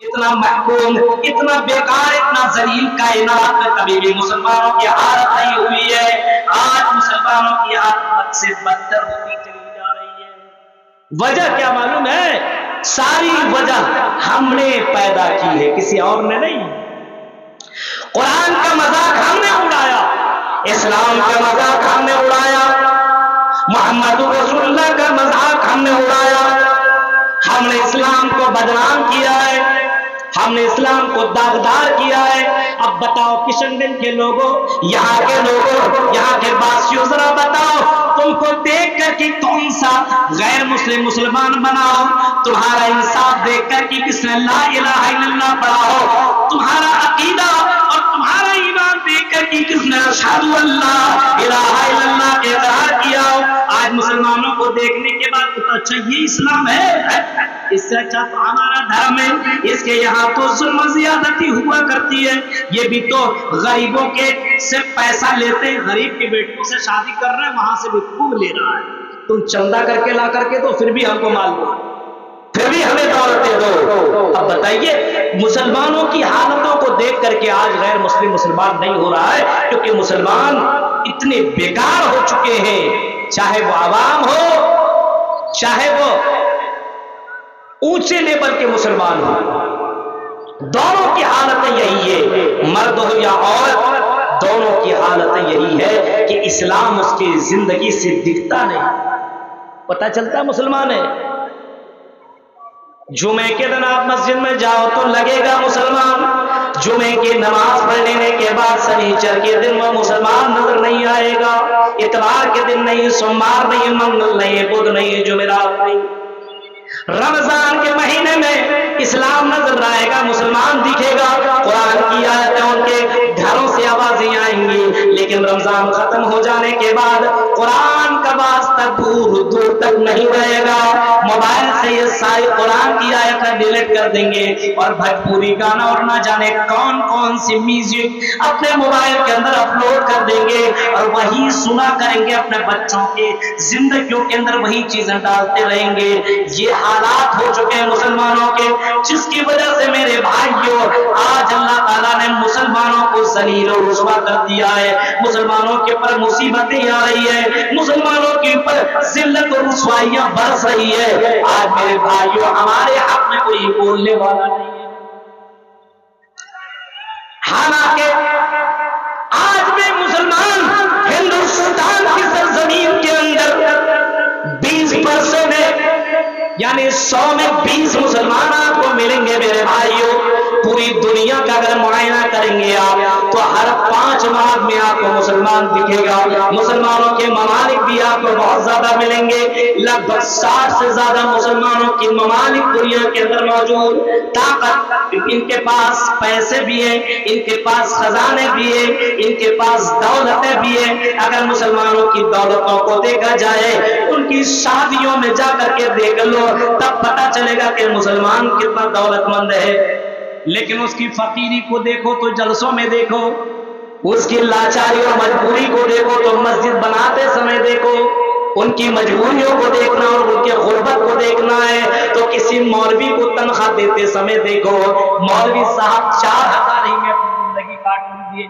اتنا محکوم، اتنا بیکار، اتنا ذلیل کائنات میں کبھی بھی مسلمانوں کی حالت نہیں ہوئی ہے۔ آج مسلمانوں کی حالت بد سے بدتر ہوتی چلی جا رہی ہے۔ وجہ کیا معلوم ہے؟ ساری وجہ ہم نے پیدا کی ہے، کسی اور نے نہیں۔ قرآن کا مذاق ہم نے اڑایا، اسلام کا مذاق ہم نے اڑایا، محمد رسول اللہ کا مذاق ہم نے اڑایا۔ ہم نے اسلام کو بدنام کیا ہے، ہم نے اسلام کو داغدار کیا ہے۔ اب بتاؤ کشن گنج کے لوگوں، یہاں کے لوگوں، یہاں کے باسیوں، ذرا بتاؤ تم کو دیکھ کر کہ کون سا غیر مسلم مسلمان بناؤ؟ تمہارا انصاف دیکھ کر کہ کس نے لا الہ الا اللہ پڑھا ہو؟ تمہارا عقیدہ اور تمہارا ایمان دیکھ کر کہ کس نے اشہد اللہ الہ الا اللہ کے اقرار کیا ہو؟ آج مسلمانوں کو دیکھنے کے بعد تو اچھا یہ اسلام ہے، اس سے اچھا تو ہمارا دھرم ہے، اس کے یہاں تو ظلم و زیادتی ہوا کرتی ہے، یہ بھی تو غریبوں کے سے پیسہ لیتے ہیں، غریب کے بیٹوں سے شادی کر رہے ہیں، وہاں سے بھی خوب لے رہا ہے، تم چندہ کر کے لا کر کے تو پھر بھی ہم کو مال دو، پھر بھی ہمیں دولتیں دو۔ اب بتائیے مسلمانوں کی حالتوں کو دیکھ کر کے آج غیر مسلم مسلمان نہیں ہو رہا ہے، کیونکہ مسلمان اتنے بیکار ہو چکے ہیں، چاہے وہ عوام ہو، چاہے وہ اونچے لیول کے مسلمان ہو، دونوں کی حالتیں یہی ہے، مرد ہو یا عورت، دونوں کی حالتیں یہی ہے کہ اسلام اس کی زندگی سے دکھتا نہیں۔ پتہ چلتا مسلمان ہے، جمعے کے دن آپ مسجد میں جاؤ تو لگے گا مسلمان، جمعے کی نماز پڑھ لینے کے بعد سنیچر کے دن وہ مسلمان نظر نہیں آئے گا، اتوار کے دن نہیں، سوموار نہیں، منگل نہیں، بدھ نہیں، جمعرات نہیں۔ رمضان کے مہینے میں اسلام نظر آئے گا، مسلمان دکھے گا، قرآن کی آیتیں ان کے گھروں سے آوازیں آئیں گی، لیکن رمضان ختم ہو جانے کے بعد قرآن کا واسطہ دور دور تک نہیں رہے گا، موبائل سے یہ ساری قرآن کی آیتیں ڈیلیٹ کر دیں گے اور بھوجپوری گانا اور نہ جانے کون کون سی میوزک اپنے موبائل کے اندر اپلوڈ کر دیں گے اور وہی سنا کریں گے، اپنے بچوں کے زندگیوں کے اندر وہی چیزیں ڈالتے رہیں گے۔ یہ حالات ہو چکے ہیں مسلمانوں کے، جس کی وجہ سے میرے بھائیوں آج اللہ تعالیٰ نے مسلمانوں کو ذلیل و رسوا کر دیا ہے، مسلمانوں کے اوپر مصیبتیں آ رہی ہے، مسلمانوں کے اوپر ذلت و رسوائیاں برس رہی ہے۔ آج میرے بھائیوں ہمارے حق میں کوئی بولنے والا نہیں ہے، حالانکہ آج بھی مسلمان ہندوستان کی سرزمین کے اندر 20% ہے، یعنی 100 میں 20 مسلمان آپ کو ملیں گے میرے بھائیوں۔ پوری دنیا کا اگر معائنہ کریں گے آپ تو ہر 5 ممالک میں آپ کو مسلمان دکھے گا، مسلمانوں کے ممالک بھی آپ کو بہت زیادہ ملیں گے، لگ بھگ 60 سے زیادہ مسلمانوں کی ممالک دنیا کے اندر موجود، طاقت ان کے پاس پیسے بھی ہیں، ان کے پاس خزانے بھی ہیں، ان کے پاس دولتیں بھی ہیں۔ اگر مسلمانوں کی دولتوں کو دیکھا جائے، ان کی شادیوں میں جا کر کے دیکھ لو، تب پتہ چلے گا کہ مسلمان کتنا دولت مند ہے، لیکن اس کی فقیری کو دیکھو تو جلسوں میں دیکھو، اس کی لاچاری اور مجبوری کو دیکھو تو مسجد بناتے سمے دیکھو، ان کی مجبوریوں کو دیکھنا اور ان کی غربت کو دیکھنا ہے تو کسی مولوی کو تنخواہ دیتے سمے دیکھو، مولوی صاحب 4000 ہی میں اپنی زندگی کاٹ لیجیے۔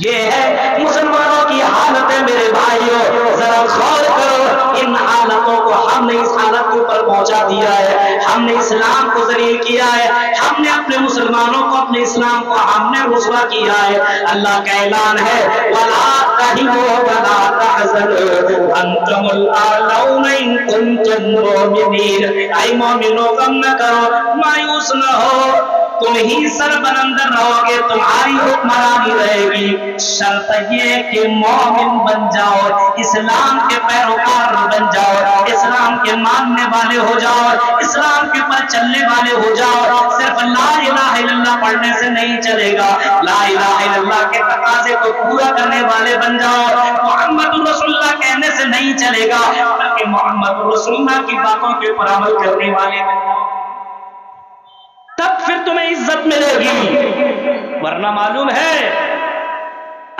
یہ ہے مسلمانوں کی حالتیں میرے بھائیوں، ذرا غور کرو، ان حالتوں کو ہم نے اس حالت کے اوپر پہنچا دیا ہے، ہم نے اسلام کو ذلیل کیا ہے، ہم نے اپنے مسلمانوں کو، اپنے اسلام کو ہم نے رسوا کیا ہے۔ اللہ کا اعلان ہے وَلَا تَهِنُوا وَلَا تَحْزَنُوا وَأَنْتُمُ الْأَعْلَوْنَ إِن كُنتُم مُّؤْمِنِينَ۔ اے مومنوں غم نہ کرو، مایوس نہ ہو، تم ہی سربلند رہو گے، تمہاری حکمرانی رہے گی، شرط یہ کہ مومن بن جاؤ، اسلام کے پیروکار بن جاؤ، اسلام کے ماننے والے ہو جاؤ، اسلام کے پر چلنے والے ہو جاؤ۔ صرف لا الہ الا اللہ پڑھنے سے نہیں چلے گا، لا الہ الا اللہ کے تقاضے کو پورا کرنے والے بن جاؤ، محمد رسول اللہ کہنے سے نہیں چلے گا، بلکہ محمد رسول اللہ کی باتوں کے اوپر عمل کرنے والے بن جاؤ، تب پھر تمہیں عزت ملے گی۔ ورنہ معلوم ہے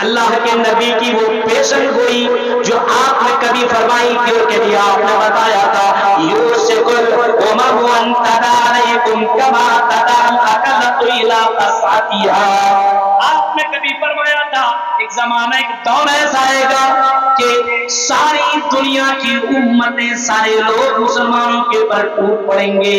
اللہ کے نبی کی وہ پیشن گوئی جو آپ نے کبھی فرمائی تھی اور کہ آپ نے بتایا تھا یوسف الامم ان تدع علیکم کما تدع الاکل ساعتها. آپ نے کبھی فرمایا تھا ایک زمانہ ایک دور ایسا آئے گا کہ ساری دنیا کی امتیں سارے لوگ مسلمانوں کے اوپر ٹوٹ پڑیں گے,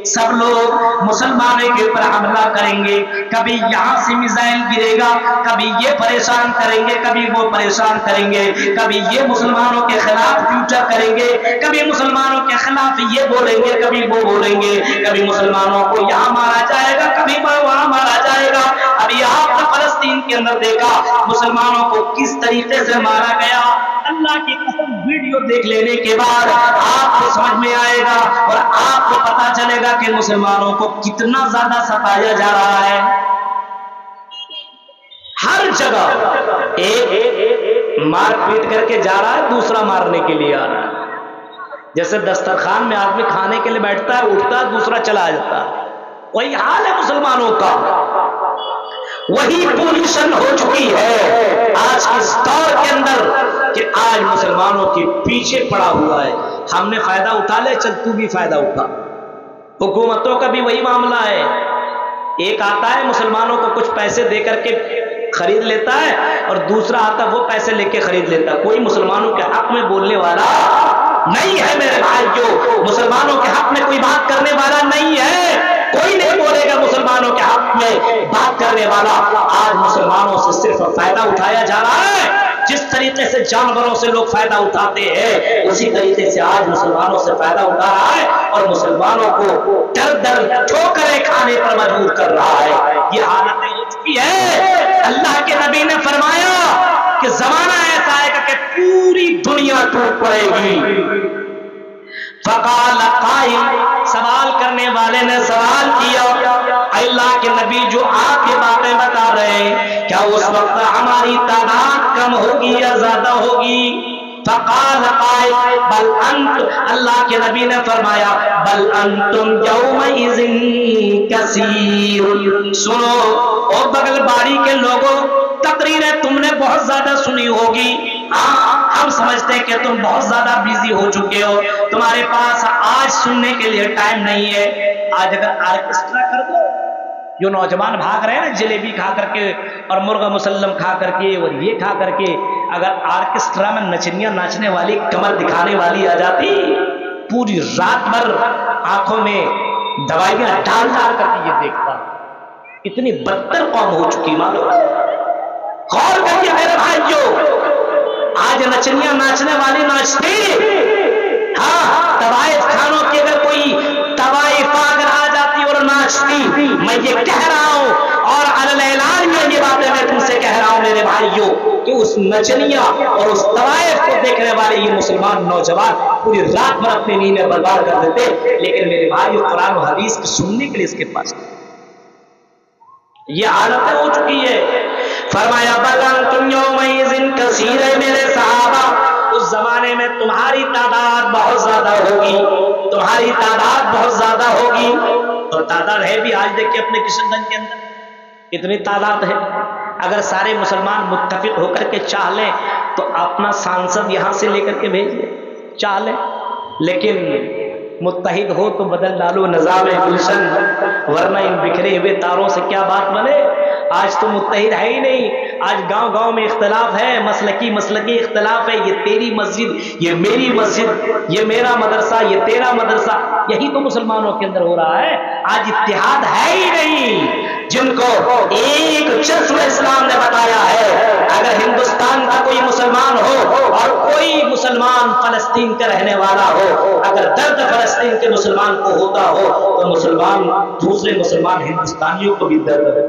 سب لوگ مسلمانوں کے اوپر حملہ کریں گے, کبھی یہاں سے میزائل گرے گا, کبھی یہ پریشان کریں گے, کبھی وہ پریشان کریں گے, کبھی یہ مسلمانوں کے خلاف فیوچر کریں گے, کبھی مسلمانوں کے خلاف یہ بولیں گے, کبھی وہ بولیں گے, کبھی مسلمانوں کو یہاں مارا جائے گا, کبھی وہاں مارا جائے گا. ابھی آپ نے فلسطین کے اندر دیکھا مسلمانوں کو کس طریقے سے مارا گیا. اللہ کی قسم ویڈیو دیکھ لینے کے بعد آپ کو سمجھ میں آئے گا اور آپ کو پتا چلے گا کہ مسلمانوں کو کتنا زیادہ ستایا جا رہا ہے. ہر جگہ ایک مار پیٹ کر کے جا رہا ہے, دوسرا مارنے کے لیے آ رہا ہے. جیسے دسترخوان میں آدمی کھانے کے لیے بیٹھتا ہے, اٹھتا ہے, دوسرا چلا جاتا ہے, وہی حال ہے مسلمانوں کا. وہی پوزیشن ہو چکی ہے آج کے اس دور کے اندر کہ آج مسلمانوں کے پیچھے پڑا ہوا ہے. ہم نے فائدہ اٹھا لے, چل تو بھی فائدہ اٹھا. حکومتوں کا بھی وہی معاملہ ہے. ایک آتا ہے مسلمانوں کو کچھ پیسے دے کر کے خرید لیتا ہے اور دوسرا آتا وہ پیسے لے کے خرید لیتا ہے. کوئی مسلمانوں کے حق میں بولنے والا نہیں ہے میرے بھائیو. مسلمانوں کے حق میں کوئی بات کرنے والا نہیں ہے. کوئی نہیں بولے گا مسلمانوں کے حق میں بات کرنے والا. آج مسلمانوں سے صرف فائدہ اٹھایا جا رہا ہے. جس طریقے سے جانوروں سے لوگ فائدہ اٹھاتے ہیں اسی طریقے سے آج مسلمانوں سے فائدہ اٹھا رہا ہے اور مسلمانوں کو در در ٹھوکریں کھانے پر مجبور کر رہا ہے. یہ حالت ہو چکی ہے. اللہ کے نبی نے فرمایا کہ زمانہ ایسا آئے گا کہ پوری دنیا ٹوٹ پڑے گی. فقال قائل, سوال کرنے والے نے سوال کیا, اللہ کے نبی جو آپ یہ باتیں بتا رہے ہیں کیا اس وقت ہماری تعداد کم ہوگی یا زیادہ ہوگی؟ فقال قائل بل انت, اللہ کے نبی نے فرمایا بل انتم یومئذ کثیر. سنو اور بغل باری کے لوگوں, تقریریں تم نے بہت زیادہ سنی ہوگی. ہم سمجھتے ہیں کہ تم بہت زیادہ بیزی ہو چکے ہو, تمہارے پاس آج سننے کے لیے ٹائم نہیں ہے. آج اگر آرکسٹرا کر دو, جو نوجوان بھاگ رہے ہیں نا جلیبی کھا کر کے اور مرغا مسلم کھا کر کے اور یہ کھا کر کے, اگر آرکسٹرا میں نچنیاں ناچنے والی کمر دکھانے والی آ جاتی, پوری رات بھر آنکھوں میں دوائیاں ڈال ڈال کر کے یہ دیکھتا. اتنی بدتر قوم ہو چکی معلوم ہے. غور کریے میرے بھائیو, آج نچنیاں ناچنے والی ناچتی, ہاں طوائف خانوں کی اگر کوئی طوائف اگر آ جاتی اور ناچتی, میں یہ کہہ رہا ہوں اور اعلان میں یہ باتیں میں تم سے کہہ رہا ہوں میرے بھائیوں کہ اس نچنیاں اور اس طوائف کو دیکھنے والے یہ مسلمان نوجوان پوری رات بھر اپنی نیندیں برباد کر دیتے. لیکن میرے بھائیوں قرآن و حدیث کی سننے کے لیے اس کے پاس یہ حالت ہو چکی ہے. فرمایا بل انتم یومئذ کثیر, میرے صحابہ اس زمانے میں تمہاری تعداد بہت زیادہ ہوگی, تمہاری تعداد بہت زیادہ ہوگی. اور تعداد ہے بھی, آج دیکھیں اپنے کشن گنج کے اندر اتنی تعداد ہے. اگر سارے مسلمان متفق ہو کر کے چاہ لیں تو اپنا سانسد یہاں سے لے کر کے بھیج دیں, چاہ لیں. لیکن متحد ہو تو بدل ڈالو نظام گلشن, ورنہ ان بکھرے ہوئے تاروں سے کیا بات بنے. آج تو متحد ہے ہی نہیں. آج گاؤں گاؤں میں اختلاف ہے, مسلکی اختلاف ہے. یہ تیری مسجد, یہ میری مسجد, یہ میرا مدرسہ, یہ تیرا مدرسہ. یہی تو مسلمانوں کے اندر ہو رہا ہے. آج اتحاد ہے ہی نہیں. جن کو ایک چشم اسلام نے بتایا ہے, اگر ہندوستان کا کوئی مسلمان ہو اور کوئی مسلمان فلسطین کا رہنے والا ہو, اگر درد فلسطین کے مسلمان کو ہوتا ہو تو مسلمان دوسرے مسلمان ہندوستانیوں کو بھی درد ہے.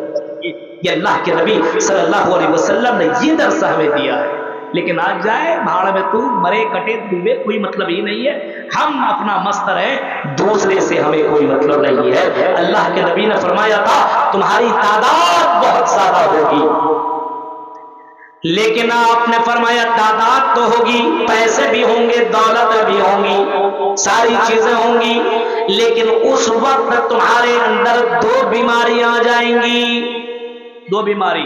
یہ اللہ کے نبی صلی اللہ علیہ وسلم نے یہ درس ہمیں دیا ہے. لیکن آج جائے بھاڑ میں تو مرے کٹے ڈوبے, کوئی مطلب ہی نہیں ہے. ہم اپنا مست رہیں, دوسرے سے ہمیں کوئی مطلب نہیں ہے. اللہ کے نبی نے فرمایا تھا تمہاری تعداد بہت زیادہ ہوگی, لیکن آپ نے فرمایا تعداد تو ہوگی, پیسے بھی ہوں گے, دولت بھی ہوں گی, ساری چیزیں ہوں گی, لیکن اس وقت تمہارے اندر دو بیماریاں آ جائیں گی. دو بیماری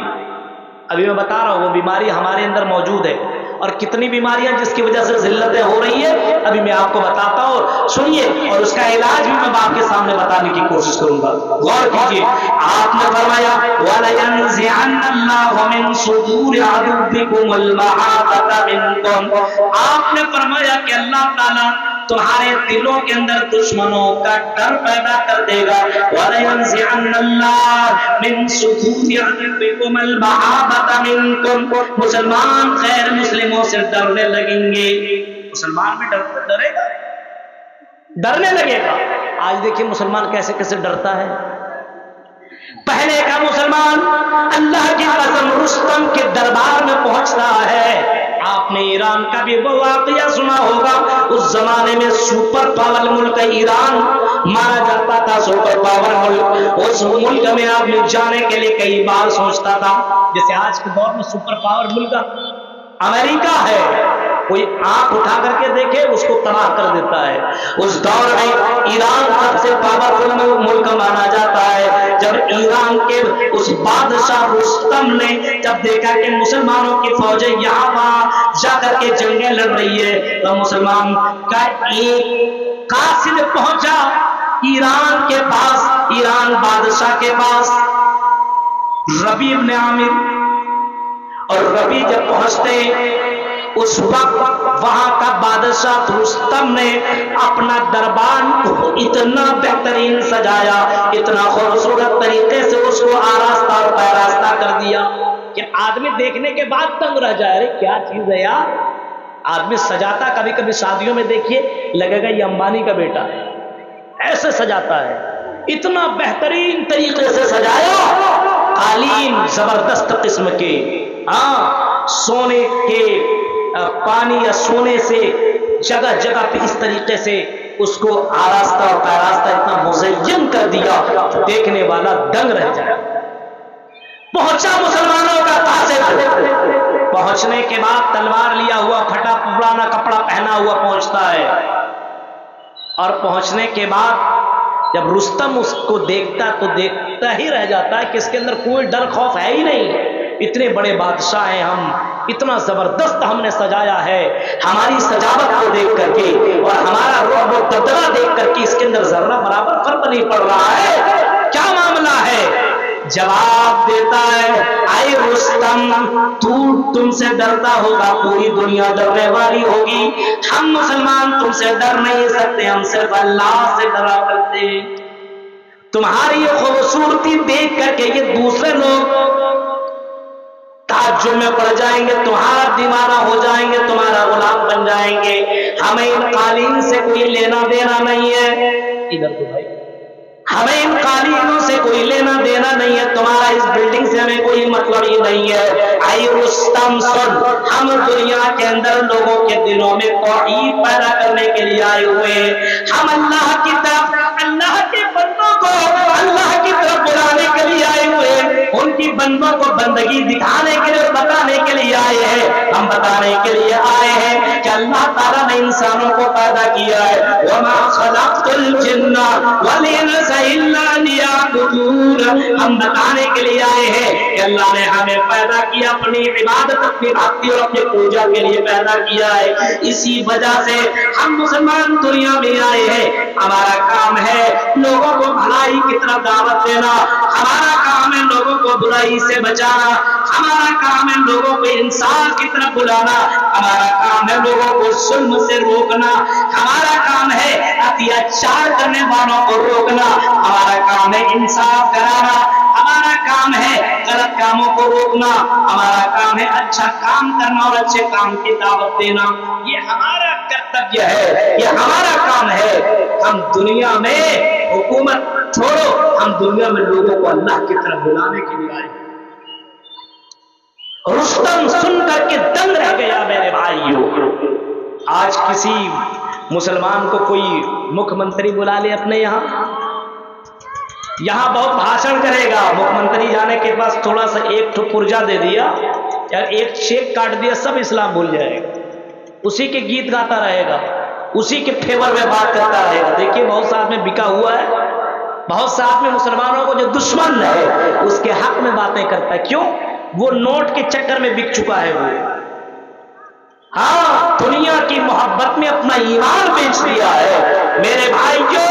ابھی میں بتا رہا ہوں, وہ بیماری ہمارے اندر موجود ہے. اور کتنی بیماریاں جس کی وجہ سے ذلتیں ہو رہی ہے ابھی میں آپ کو بتاتا ہوں, سنیے, اور اس کا علاج بھی میں آپ کے سامنے بتانے کی کوشش کروں گا. غور کیجیے, آپ نے فرمایا اللہ من صدور عدوکم المحابۃ منکم، آپ نے فرمایا کہ اللہ تعالیٰ تمہارے دلوں کے اندر دشمنوں کا ڈر پیدا کر دے گا، وَلَيَنزِعَنَّ اللَّهُ مِن صُدُورِ عَدُوِّكُمُ الْمَحَابَّةَ مِنكُمْ، مسلمان غیر مسلموں سے ڈرنے لگیں گے۔ مسلمان بھی ڈرے گا، ڈرنے لگے گا۔ آج دیکھیں مسلمان کیسے کیسے ڈرتا ہے۔ پہلے کا مسلمان اللہ کی قسم رستم کے دربار میں پہنچتا ہے۔ آپ نے ایران کا بھی وہ واقعہ سنا ہوگا، اس زمانے میں سپر پاور ملک ایران مانا جاتا تھا، سپر پاور ملک۔ اس ملک میں آدمی جانے کے لیے کئی بار سوچتا تھا، جیسے آج کے دور میں سپر پاور ملک امریکہ ہے، کوئی آنکھ اٹھا کر کے دیکھے اس کو تباہ کر دیتا ہے۔ اس دور میں ایران سب سے پاورفل ملک مانا جاتا ہے۔ جب ایران کے اس بادشاہ رستم نے جب دیکھا کہ مسلمانوں کی فوجیں یہاں وہاں جا کر کے جنگیں لڑ رہی ہے، تو مسلمان کا ایک قاصد پہنچا ایران کے پاس، ایران بادشاہ کے پاس، ربیع بن عامر۔ اور ربیع جب پہنچتے اس وقت وہاں کا بادشاہ رستم نے اپنا دربار کو اتنا بہترین سجایا، اتنا خوبصورت طریقے سے اس کو آراستہ اور پیراستہ کر دیا کہ آدمی دیکھنے کے بعد تنگ رہ جائے، ارے کیا چیز ہے یار۔ آدمی سجاتا، کبھی کبھی شادیوں میں دیکھیے لگے گا یہ امبانی کا بیٹا ہے، ایسے سجاتا ہے، اتنا بہترین طریقے سے سجایا، قالین زبردست قسم کے، سونے کے پانی یا سونے سے جگہ جگہ پہ اس طریقے سے اس کو آراستہ اور پیراستہ اتنا مزین کر دیا کہ دیکھنے والا دنگ رہ جائے۔ پہنچا مسلمانوں کا قاصد، پہنچنے کے بعد تلوار لیا ہوا، پھٹا پرانا کپڑا پہنا ہوا پہنچتا ہے، اور پہنچنے کے بعد جب رستم اس کو دیکھتا تو دیکھتا ہی رہ جاتا ہے کہ اس کے اندر کوئی ڈر خوف ہے ہی نہیں، اتنے بڑے بادشاہ ہیں ہم، اتنا زبردست ہم نے سجایا ہے، ہماری سجاوٹ کو دیکھ کر کے اور ہمارا رعب و دبدبہ دیکھ کر کے اس کے اندر ذرہ برابر فرق نہیں پڑ رہا ہے، کیا معاملہ ہے؟ جواب دیتا ہے، اے رستم تم سے ڈرتا ہوگا، پوری دنیا ڈرنے والی ہوگی، ہم مسلمان تم سے ڈر نہیں سکتے، ہم صرف اللہ سے ڈرا کرتے ہیں۔ تمہاری یہ خوبصورتی دیکھ کر کے یہ دوسرے لوگ تعجب میں پڑ جائیں گے، تمہارا دیوانہ ہو جائیں گے، تمہارا غلام بن جائیں گے، ہمیں ان قالین سے کوئی لینا دینا نہیں ہے، ادھر تو بھائی، ہمیں ان قالینوں سے کوئی لینا دینا نہیں ہے، تمہارا اس بلڈنگ سے ہمیں کوئی مطلب ہی نہیں ہے۔ اے رستم سن، ہم دنیا کے اندر لوگوں کے دلوں میں توحید پیدا کرنے کے لیے آئے ہوئے ہیں، ہم اللہ کی طرف، اللہ کے بندوں کو اللہ کی طرف بلانے کے لیے آئے ہوئے ہیں، ان کی بندوں کو بندگی دکھانے کے لیے، بتانے کے لیے آئے ہیں، ہم بتانے کے لیے آئے ہیں کہ اللہ تعالیٰ نے انسانوں کو پیدا کیا ہے، وَمَا خَلَقْتُ الْجِنَّ وَالْإِنسَ إِلَّا لِيَعْبُدُونِ، ہم بتانے کے لیے آئے ہیں کہ اللہ نے ہمیں پیدا کیا اپنی عبادت، اپنی بھکتی اور اپنی پوجا کے لیے پیدا کیا ہے، اسی وجہ سے ہم مسلمان دنیا میں آئے ہیں، ہمارا کام ہے لوگوں کو بھلائی کی طرف دعوت دینا، ہمارا کام ہے لوگوں کو برائی سے بچانا، ہمارا کام ہے لوگوں کو انصاف کی طرف بلانا، ہمارا کام ہے لوگوں کو ظلم سے روکنا، ہمارا کام ہے اتیاچار کرنے والوں کو روکنا، ہمارا کام ہے انصاف کرانا، ہمارا کام ہے غلط کاموں کو روکنا، ہمارا کام ہے اچھا کام کرنا اور اچھے کام کی دعوت دینا، یہ ہمارا کرتویہ ہے، یہ ہمارا کام ہے۔ ہم دنیا میں حکومت چھوڑو، ہم دنیا میں لوگوں کو اللہ کی طرف بلانے کے لیے آئے۔ رستم سن کر کے دنگ رہ گیا میرے بھائیوں۔ آج کسی مسلمان کو کوئی مکھ منتری بلا لے اپنے یہاں بہت بھاشن کرے گا، مکھ منتری جانے کے پاس تھوڑا سا ایک پرجا دے دیا یا ایک چیک کاٹ دیا، سب اسلام بھول جائے گا، اسی کے گیت گاتا رہے گا، اسی کے فیور میں بات کرتا رہے گا۔ دیکھیے بہت ساتھ میں بکا ہوا ہے، بہت ساتھ میں مسلمانوں کو جو دشمن ہے اس کے حق میں باتیں کرتا ہے، کیوں؟ وہ نوٹ کے چکر میں بک چکا ہے، وہ دنیا کی محبت میں اپنا ایمان بیچ دیا ہے۔ میرے بھائیوں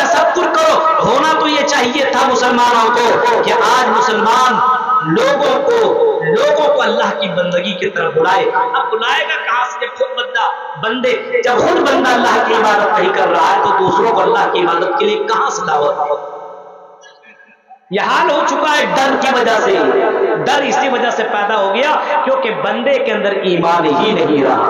تصور کرو، ہونا تو یہ چاہیے تھا مسلمانوں کو کہ آج مسلمان لوگوں کو اللہ کی بندگی کی طرف بلائے. اب بلائے گا کہاں سے جب خود بندہ اللہ کی عبادت نہیں کر رہا ہے تو دوسروں کو اللہ کی عبادت کے لیے کہاں سے دعوت؟ یہ حال ہو چکا ہے ڈر کی وجہ سے. ڈر اسی وجہ سے پیدا ہو گیا کیونکہ بندے کے اندر ایمان ہی نہیں رہا,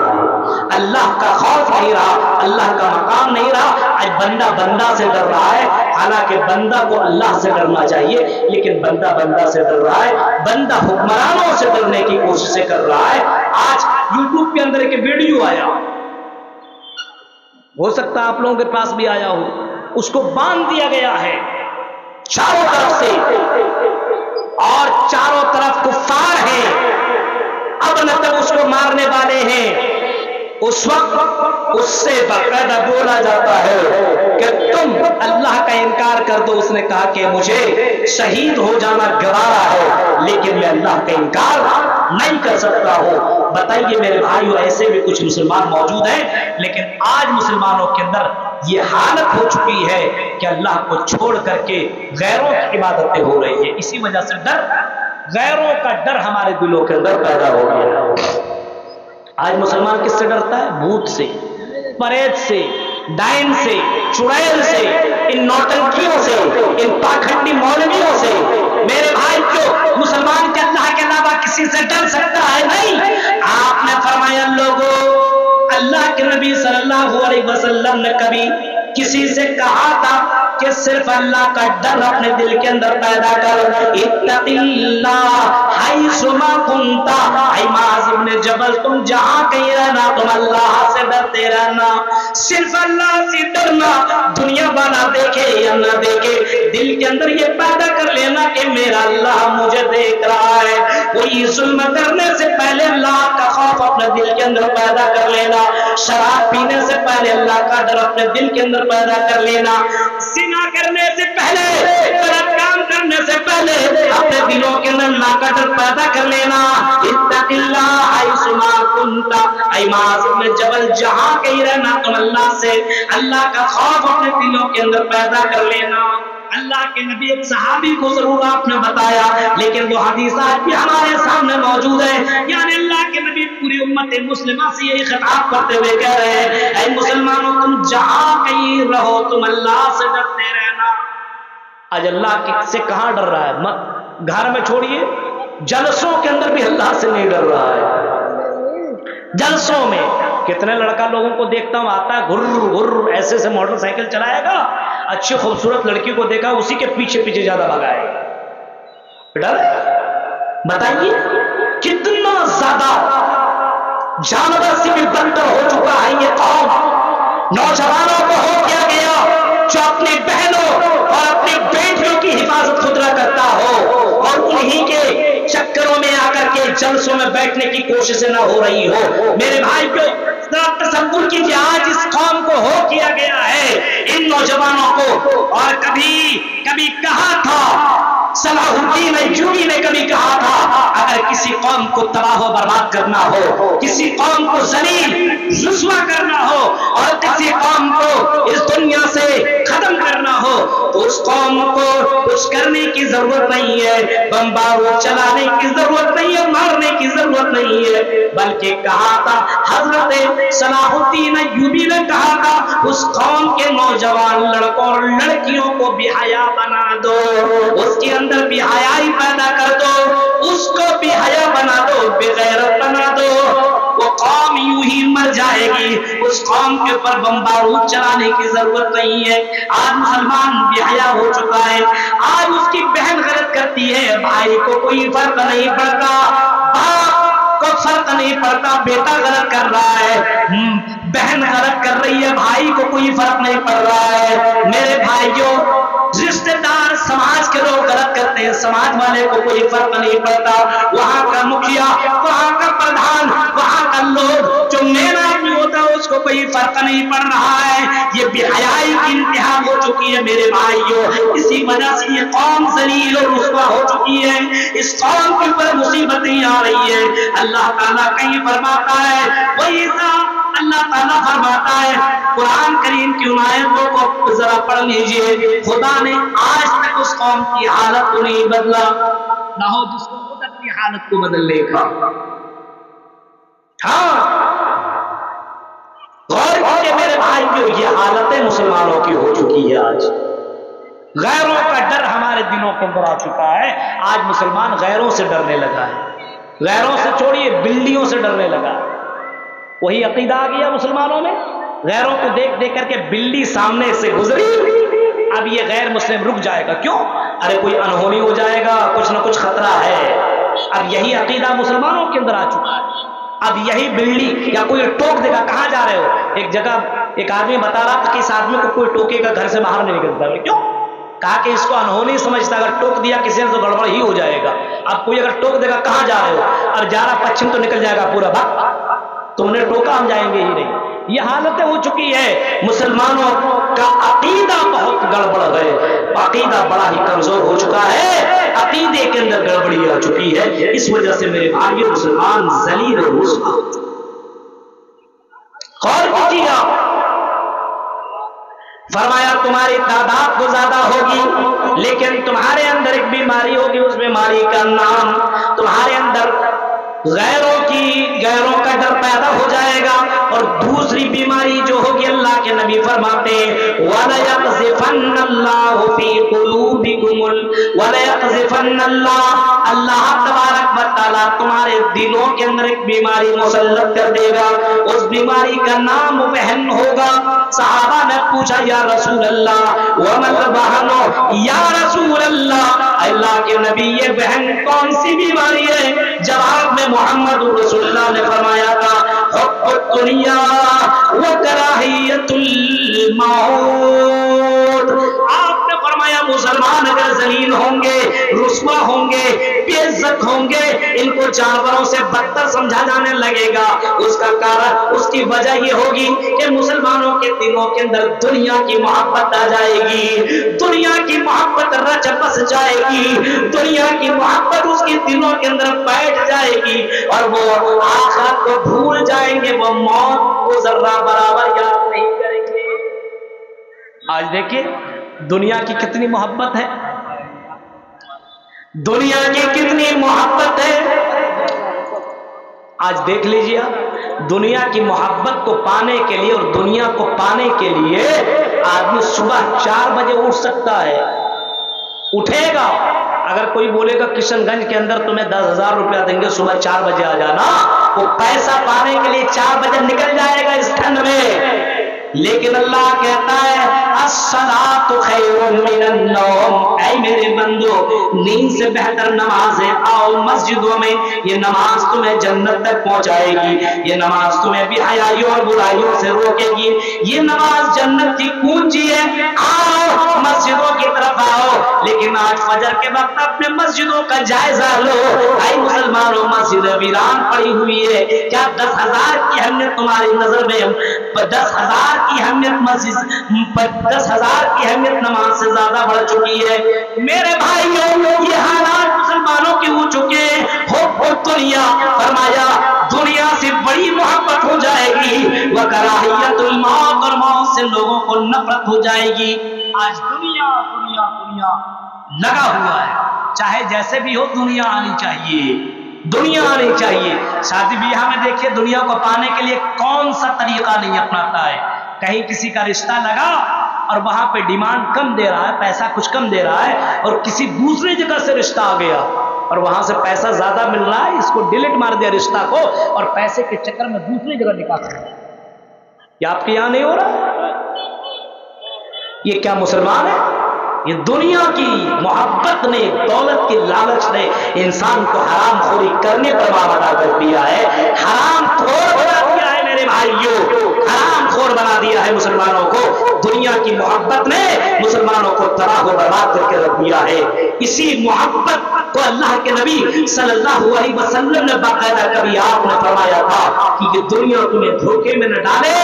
اللہ کا خوف نہیں رہا, اللہ کا مقام نہیں رہا. آج بندہ سے ڈر رہا ہے, حالانکہ بندہ کو اللہ سے ڈرنا چاہیے, لیکن بندہ سے ڈر رہا ہے, بندہ حکمرانوں سے ڈرنے کی کوششیں کر رہا ہے. آج یوٹیوب کے اندر ایک ویڈیو آیا, ہو سکتا ہے آپ لوگوں کے پاس بھی آیا ہو, اس کو باندھ دیا گیا ہے چاروں طرف سے اور چاروں طرف کفار ہیں. اب نہ تک اس کو مارنے والے ہیں. اس وقت اس سے باقاعدہ بولا جاتا ہے کہ تم اللہ کا انکار کر دو. اس نے کہا کہ مجھے شہید ہو جانا گوارا ہے, لیکن میں اللہ کا انکار نہیں کر سکتا ہوں. بتائیے میرے بھائیو, ایسے بھی کچھ مسلمان موجود ہیں, لیکن آج مسلمانوں کے اندر یہ حالت ہو چکی ہے کہ اللہ کو چھوڑ کر کے غیروں کی عبادتیں ہو رہی ہیں. اسی وجہ سے غیروں کا ڈر ہمارے دلوں کے اندر پیدا ہو گیا. آج مسلمان کس سے ڈرتا ہے؟ بھوت سے, پریت سے, ڈائن سے, چڑیل سے, ان نوٹنکیوں سے, ان پاکھنڈی مولویوں سے. میرے بھائی جو مسلمان کے اللہ کے علاوہ کسی سے ڈر سکتا ہے نہیں. آپ نے فرمایا لوگوں, اللہ کے نبی صلی اللہ علیہ وسلم نے کبھی کسی سے کہا تھا کہ صرف اللہ کا ڈر اپنے دل کے اندر پیدا کر. اتق اللہ حیث ما کنت, اے معاذ ابن جبل تم جہاں کہیں رہنا تم اللہ سے ڈرتے رہنا. صرف اللہ سے ڈرنا, دنیا والا دیکھے یا نہ دیکھے, دل کے اندر یہ پیدا کر لینا کہ میرا اللہ مجھے دیکھ رہا ہے. کوئی ظلم کرنے سے پہلے اللہ کا خوف اپنے دل کے اندر پیدا کر لینا. شراب پینے سے پہلے اللہ کا ڈر اپنے دل کے اندر پیدا کر لینا. زنا کرنے سے پہلے, غلط کام کرنے سے پہلے اپنے دلوں کے اندر اللہ کا ڈر پیدا کر لینا. اتق اللہ حیث ما کنت, اے معاذ بن جبل جہاں کہیں رہنا تم اللہ سے اللہ کا خوف اپنے دلوں کے اندر پیدا کر لینا. اللہ کے نبی ایک صحابی کو ضرور آپ نے بتایا, لیکن وہ حدیثات بھی ہمارے سامنے موجود ہیں. یعنی اللہ کے نبی پوری امت مسلمہ سے یہی خطاب کرتے ہوئے کہہ رہے ہیں, اے مسلمانوں تم جہاں کہیں رہو تم اللہ سے ڈرتے رہنا. آج اللہ سے کہاں ڈر رہا ہے؟ گھر میں چھوڑیے, جلسوں کے اندر بھی اللہ سے نہیں ڈر رہا ہے. جلسوں میں کتنے لڑکا لوگوں کو دیکھتا ہوں, آتا ہے گھر ایسے سے موٹر سائیکل چلائے گا, اچھی خوبصورت لڑکی کو دیکھا اسی کے پیچھے زیادہ بھگائے. ڈر بتائیے کتنا زیادہ جانور سے بھی بدتر ہو چکا ہے یہ قوم. نوجوانوں کو ہو کیا گیا جو اپنی بہنوں اور اپنی بیٹیوں کی حفاظت خود نہ کرتا ہو اور انہی کے چکروں میں آ کر کے جلسوں میں بیٹھنے کی کوششیں نہ ہو رہی ہو. میرے بھائی کو تصور کیجیے آج اس قوم کو ہو کیا گیا ہے, ان نوجوانوں کو. اور کبھی کہا تھا صلاح الدین ایوبی نے, کبھی کہا تھا اگر کسی قوم کو تباہ و برباد کرنا ہو, کسی قوم کو ذلیل رسوا کرنا ہو اور کسی قوم کو اس دنیا سے ختم کرنا ہو تو اس قوم کو کچھ کرنے کی ضرورت نہیں ہے, بم بارود چلانے کی ضرورت نہیں ہے, مارنے کی ضرورت نہیں ہے. بلکہ کہا تھا حضرت صلاح الدین ایوبی نے کہا تھا اس قوم کے نوجوان لڑکوں اور لڑکیوں کو بے حیا بنا دو, اس کے اندر بے حیائی پیدا کر دو, اس کو بے حیا بنا دو, بے غیرت بنا دو. وہ قوم یوں ہی مر جائے گی, اس قوم کے اوپر بم بارود چلانے کی ضرورت نہیں ہے. آج مسلمان بے حیا ہو چکا ہے, آج اس کی بہن غلط کرتی ہے, بھائی کو کوئی فرق نہیں پڑتا, باپ کو فرق نہیں پڑتا, بیٹا غلط کر رہا ہے, بہن غلط کر رہی ہے, بھائی کو کوئی فرق نہیں پڑ رہا ہے. میرے بھائیوں رشتہ دار سماج کے لوگ غلط کرتے ہیں, سماج والے کو کوئی فرق نہیں پڑتا, وہاں کا مکھیا, وہاں کا پردھان, وہاں کا لوگ جو مین آدمی ہوتا ہے اس کو کوئی فرق نہیں پڑ رہا ہے. یہ بے حیائی کی انتہا ہو چکی ہے میرے بھائیوں. اسی وجہ سے یہ قوم ذلیل اور رسوا ہو چکی ہے, اس قوم کے اوپر مصیبتیں آ رہی ہے. اللہ تعالیٰ کہیں فرماتا ہے, وَإِذَا اللہ تعالیٰ فرماتا ہے, قرآن کریم کی ان آیتوں کو ذرا پڑھ لیجئے, خدا نے آج تک اس قوم کی حالت کو نہیں بدلا. نہ ہو جس کو کی حالت کو بدلنے کا. ہاں غور کیجیے میرے بھائیوں، یہ حالتیں مسلمانوں کی ہو چکی ہے. آج غیروں کا ڈر ہمارے دلوں کے اندر آ چکا ہے. آج مسلمان غیروں سے ڈرنے لگا ہے. غیروں سے چھوڑیے، بلیوں سے ڈرنے لگا. وہی عقیدہ آ گیا مسلمانوں میں. غیروں کو دیکھ دیکھ کر کے بلی سامنے سے گزری، اب یہ غیر مسلم رک جائے گا. کیوں؟ ارے کوئی انہونی ہو جائے گا، کچھ نہ کچھ خطرہ ہے. اب یہی عقیدہ مسلمانوں کے اندر آ چکا ہے. اب یہی بلی یا کوئی ٹوک دے گا، کہاں جا رہے ہو؟ ایک جگہ ایک آدمی بتا رہا تھا کہ اس آدمی کو کوئی ٹوکے گا گھر سے باہر نہیں نکلتا. کیوں؟ کہا کہ اس کو انہونی سمجھتا، اگر ٹوک دیا کسی نے تو گڑبڑ ہی ہو جائے گا. اب کوئی اگر ٹوک دے گا کہاں جا رہے ہو، اور جا رہا پچھم تو نکل جائے گا پورا بھاگ، تم نے ٹوکا ہم جائیں گے ہی نہیں. یہ حالتیں ہو چکی ہے. مسلمانوں کا عقیدہ بہت گڑبڑ ہے. عقیدہ بڑا ہی کمزور ہو چکا ہے. عقیدے کے اندر گڑبڑی آ چکی ہے. اس وجہ سے میرے بھائیو مسلمان ذلیل و رسوا ہو چکے. غور کیجیے آپ، فرمایا تمہاری تعداد تو زیادہ ہوگی لیکن تمہارے اندر ایک بیماری ہوگی. اس بیماری کا نام تمہارے اندر غیروں کا ڈر پیدا ہو جائے گا. اور دوسری بیماری جو ہوگی، اللہ کے نبی فرماتے وَلَيَقْذِفَنَّ اللَّهُ فِي قُلُوبِكُمُ وَلَيَقْذِفَنَّ اللَّهُ، اللہ تبارک و تعالیٰ تمہارے دلوں کے اندر ایک بیماری مسلط کر دے گا. اس بیماری کا نام وہن ہوگا. صحابہ نے پوچھا یا رسول اللہ وَمَا الْوَهْنُ، یا رسول اللہ، اللہ کے نبی یہ وہن کون سی بیماری ہے؟ جواب میں محمد رسول اللہ نے فرمایا تھا حب الدنیا وکراہیت الموت. آپ نے فرمایا مسلمان اگر ذلیل ہوں گے، رسوا ہوں گے، بے عزت ہوں گے، ان کو جانوروں سے بدتر سمجھا جانے لگے گا. اس کا کارن، اس کی وجہ یہ ہوگی کہ مسلمانوں کے دلوں کے اندر دنیا کی محبت آ جائے گی. دنیا کی محبت رچ بس جائے گی. دنیا کی محبت اس کے دلوں کے اندر بیٹھ جائے گی اور وہ آخرت کو بھول جائیں گے. وہ موت کو ذرہ برابر یاد نہیں کریں گے. آج دیکھیں دنیا کی کتنی محبت ہے، دنیا کی کتنی محبت ہے. آج دیکھ لیجیے آپ، دنیا کی محبت کو پانے کے لیے اور دنیا کو پانے کے لیے آدمی صبح 4 بجے اٹھ سکتا ہے، اٹھے گا. اگر کوئی بولے گا کشن گنج کے اندر تمہیں 10,000 روپیہ دیں گے صبح 4 بجے آ جانا، وہ پیسہ پانے کے لیے 4 بجے نکل جائے گا اس ٹھنڈ میں. لیکن اللہ کہتا ہے الصلاۃ خیر من النوم، اے میرے بندو نیند سے بہتر نماز ہے. آؤ مسجدوں میں، یہ نماز تمہیں جنت تک پہنچائے گی. یہ نماز تمہیں بے حیائیوں اور برائیوں سے روکے گی. یہ نماز جنت کی کنجی ہے. آؤ مسجدوں کی طرف آؤ. لیکن آج فجر کے وقت اپنے مسجدوں کا جائزہ لو. اے مسلمانوں، مسجد ویران پڑی ہوئی ہے. کیا 10,000 کی اہمیت تمہاری نظر میں 10,000 کی اہمیت مسجد 10,000 کی اہمیت نماز سے زیادہ بڑھ چکی ہے؟ میرے بھائیوں، یہ حالات مسلمانوں کے ہو چکے ہیں. ہو دنیا، فرمایا دنیا سے بڑی محبت ہو جائے گی، وکراہیت الموت، اور موت سے لوگوں کو نفرت ہو جائے گی. آج دنیا دنیا دنیا لگا ہوا ہے. چاہے جیسے بھی ہو دنیا آنی چاہیے، دنیا آنی چاہیے. شادی بیاہ میں دیکھیے دنیا کو پانے کے لیے کون سا طریقہ نہیں اپناتا ہے. کہیں کسی کا رشتہ لگا اور وہاں پہ ڈیمانڈ کم دے رہا ہے، پیسہ کچھ کم دے رہا ہے، اور کسی دوسری جگہ سے رشتہ آ گیا اور وہاں سے پیسہ زیادہ مل رہا ہے، اس کو ڈیلیٹ مار دیا رشتہ کو اور پیسے کے چکر میں دوسری جگہ نکاح کر دیا. یہ آپ کے یہاں نہیں ہو رہا؟ یہ کیا مسلمان ہے؟ یہ دنیا کی محبت نے، دولت کی لالچ نے انسان کو حرام خوری کرنے پر آمادہ کر دیا ہے. حرام خور بنا دیا ہے میرے بھائیوں، حرام خور بنا دیا ہے مسلمانوں کو. دنیا کی محبت نے مسلمانوں کو تباہ و برباد کر کے رکھ دیا ہے. اسی محبت کو اللہ کے نبی صلی اللہ علیہ وسلم نے باقاعدہ کبھی آپ نے فرمایا تھا کہ یہ دنیا تمہیں دھوکے میں نہ ڈالے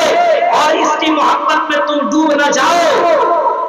اور اس کی محبت میں تم ڈوب نہ جاؤ.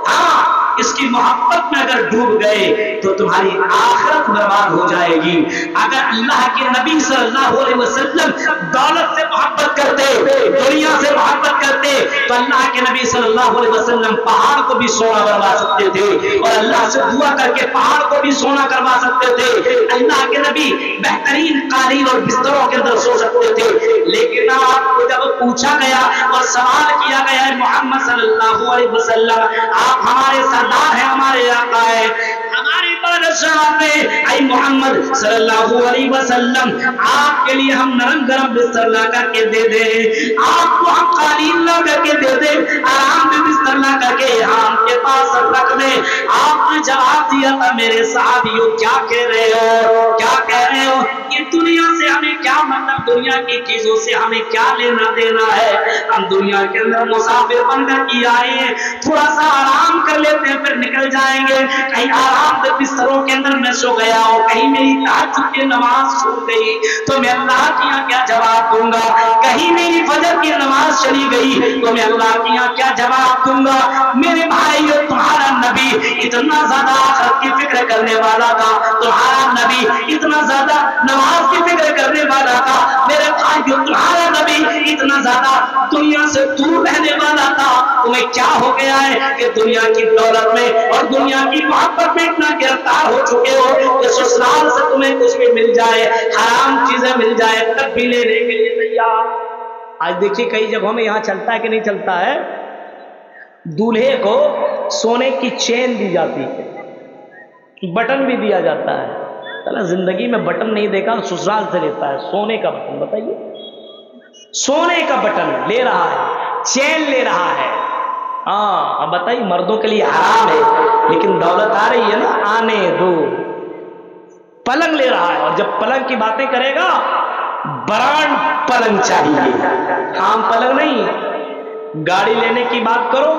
ہاں، اس کی محبت میں اگر ڈوب گئے تو تمہاری آخرت آخرت برباد ہو جائے گی۔ اگر اللہ کے نبی صلی اللہ علیہ وسلم دولت سے محبت کرتے، دنیا سے محبت کرتے، تو اللہ کے نبی صلی اللہ علیہ وسلم پہاڑ کو بھی سونا کروا سکتے تھے، اور اللہ سے دعا کر کے پہاڑ کو بھی سونا کروا سکتے تھے۔ اللہ کے نبی بہترین قالین اور بستروں کے اندر سو سکتے تھے، لیکن آپ کو جب پوچھا گیا اور سوال کیا گیا ہے محمد صلی اللہ علیہ وسلم آپ ہمارے سردار ہیں، ہمارے آقا ہیں، ہمارے بادشاہ ہیں، اے محمد صلی اللہ علیہ وسلم آپ کے لیے ہم نرم گرم بستر لا کر کے دے دیں، آپ کو ہم قالین لا کر کے دے دیں، آرام میں بستر لا کر کے ہم کے پاس رکھ دیں۔ آپ نے جواب دیا تھا میرے صحابیوں کیا کہہ رہے ہو، کیا کہہ رہے ہو، یہ دنیا سے ہمیں کیا مطلب، دنیا کی چیزوں سے ہمیں کیا لینا دینا ہے، ہم دنیا کے اندر مسافر بن کر کے آئے ہیں، تھوڑا سا آرام کر لیتے ہیں پھر نکل جائیں گے، کہیں آرام دہ بستروں کے اندر میں سو گیا ہوں، کہیں میری تہجد کی نماز چھوٹ گئی تو میں اللہ کے یہاں کیا جواب دوں گا، کہیں میری فجر کی نماز چلی گئی تو میں اللہ کے یہاں کیا جواب دوں گا۔ میرے بھائیو تمہارا نبی اتنا زیادہ آخرت کی فکر کرنے والا تھا، تمہارا نبی اتنا زیادہ نماز کی فکر کرنے والا تھا، میرے بھائیو تمہارا نبی اتنا زیادہ دنیا سے دور رہنے والا تھا، تمہیں کیا ہو گیا ہے کہ دنیا کی دولت میں اور دنیا کی محبت میں اتنا گرفتار ہو چکے ہو کہ سسرال سے تمہیں کچھ بھی مل جائے، حرام چیزیں مل جائے تب بھی لینے کے لیے تیار۔ آج دیکھیے کئی جگہوں میں یہاں چلتا ہے کہ نہیں چلتا ہے، دولہے کو سونے کی چین دی جاتی ہے، بٹن بھی دیا جاتا ہے، زندگی میں بٹن نہیں دیکھا سسرال سے لیتا ہے سونے کا بٹن، بتائیے سونے کا بٹن لے رہا ہے، چین لے رہا ہے۔ ہاں اب بتائیے مردوں کے لیے حرام ہے، لیکن دولت آ رہی ہے نا، آنے دو۔ پلنگ لے رہا ہے، اور جب پلنگ کی باتیں کرے گا برانڈ پلنگ چاہیے، عام پلنگ نہیں۔ گاڑی لینے کی بات کرو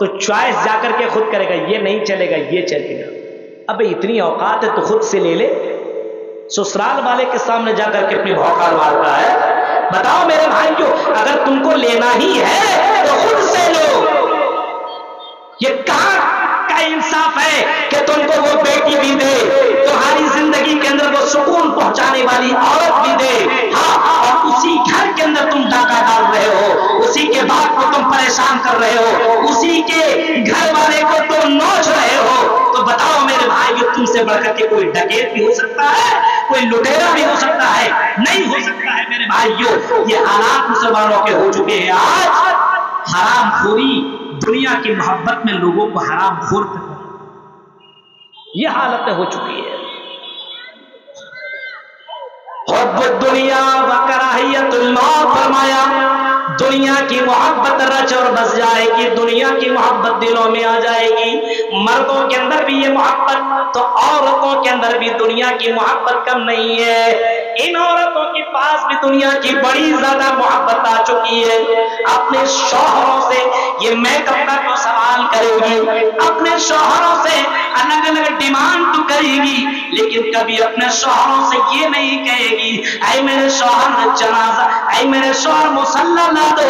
تو چوائس جا کر کے خود کرے گا، یہ نہیں چلے گا یہ چلے گا۔ اب اتنی اوقات ہے تو خود سے لے لے، سسرال والے کے سامنے جا کر کے اپنی بھوکار مارتا ہے۔ بتاؤ میرے بھائیو اگر تم کو لینا ہی ہے تو خود سے لو۔ یہ کہاں کا انصاف ہے کہ تم کو وہ بیٹی بھی دے، تمہاری زندگی کے اندر وہ سکون پہنچانے والی عورت بھی دے، ہاں، اور اسی گھر کے اندر تم ڈاکہ ڈال رہے ہو، اسی کے باپ کو تم پریشان کر رہے ہو، اسی کے گھر والے کو تم نوچ رہے ہو، تو بتاؤ میرے بھائی تم سے بڑھ کر کے کوئی ڈکیت بھی ہو سکتا ہے، کوئی لٹیرا بھی ہو سکتا ہے؟ نہیں ہو سکتا ہے میرے بھائیو۔ یہ حالات مسلمانوں کے ہو چکے ہیں۔ آج حرام خوری دنیا کی محبت میں لوگوں کو حرام خور کرنا، یہ حالتیں ہو چکی ہے۔ حب الدنیا و کراہیت الموت، فرمایا دنیا کی محبت رچ اور بس جائے گی، دنیا کی محبت دلوں میں آ جائے گی۔ مردوں کے اندر بھی یہ محبت تو عورتوں کے اندر بھی دنیا کی محبت کم نہیں ہے۔ ان عورتوں کے پاس بھی دنیا کی بڑی زیادہ محبت آ چکی ہے۔ اپنے شوہروں سے یہ میک اپ کا تو سوال کرے گی، اپنے شوہروں سے الگ الگ ڈیمانڈ تو کرے گی، لیکن کبھی اپنے شوہروں سے یہ نہیں کہے گی اے میرے شوہر جنازہ، اے میرے شوہر مصلی لا دو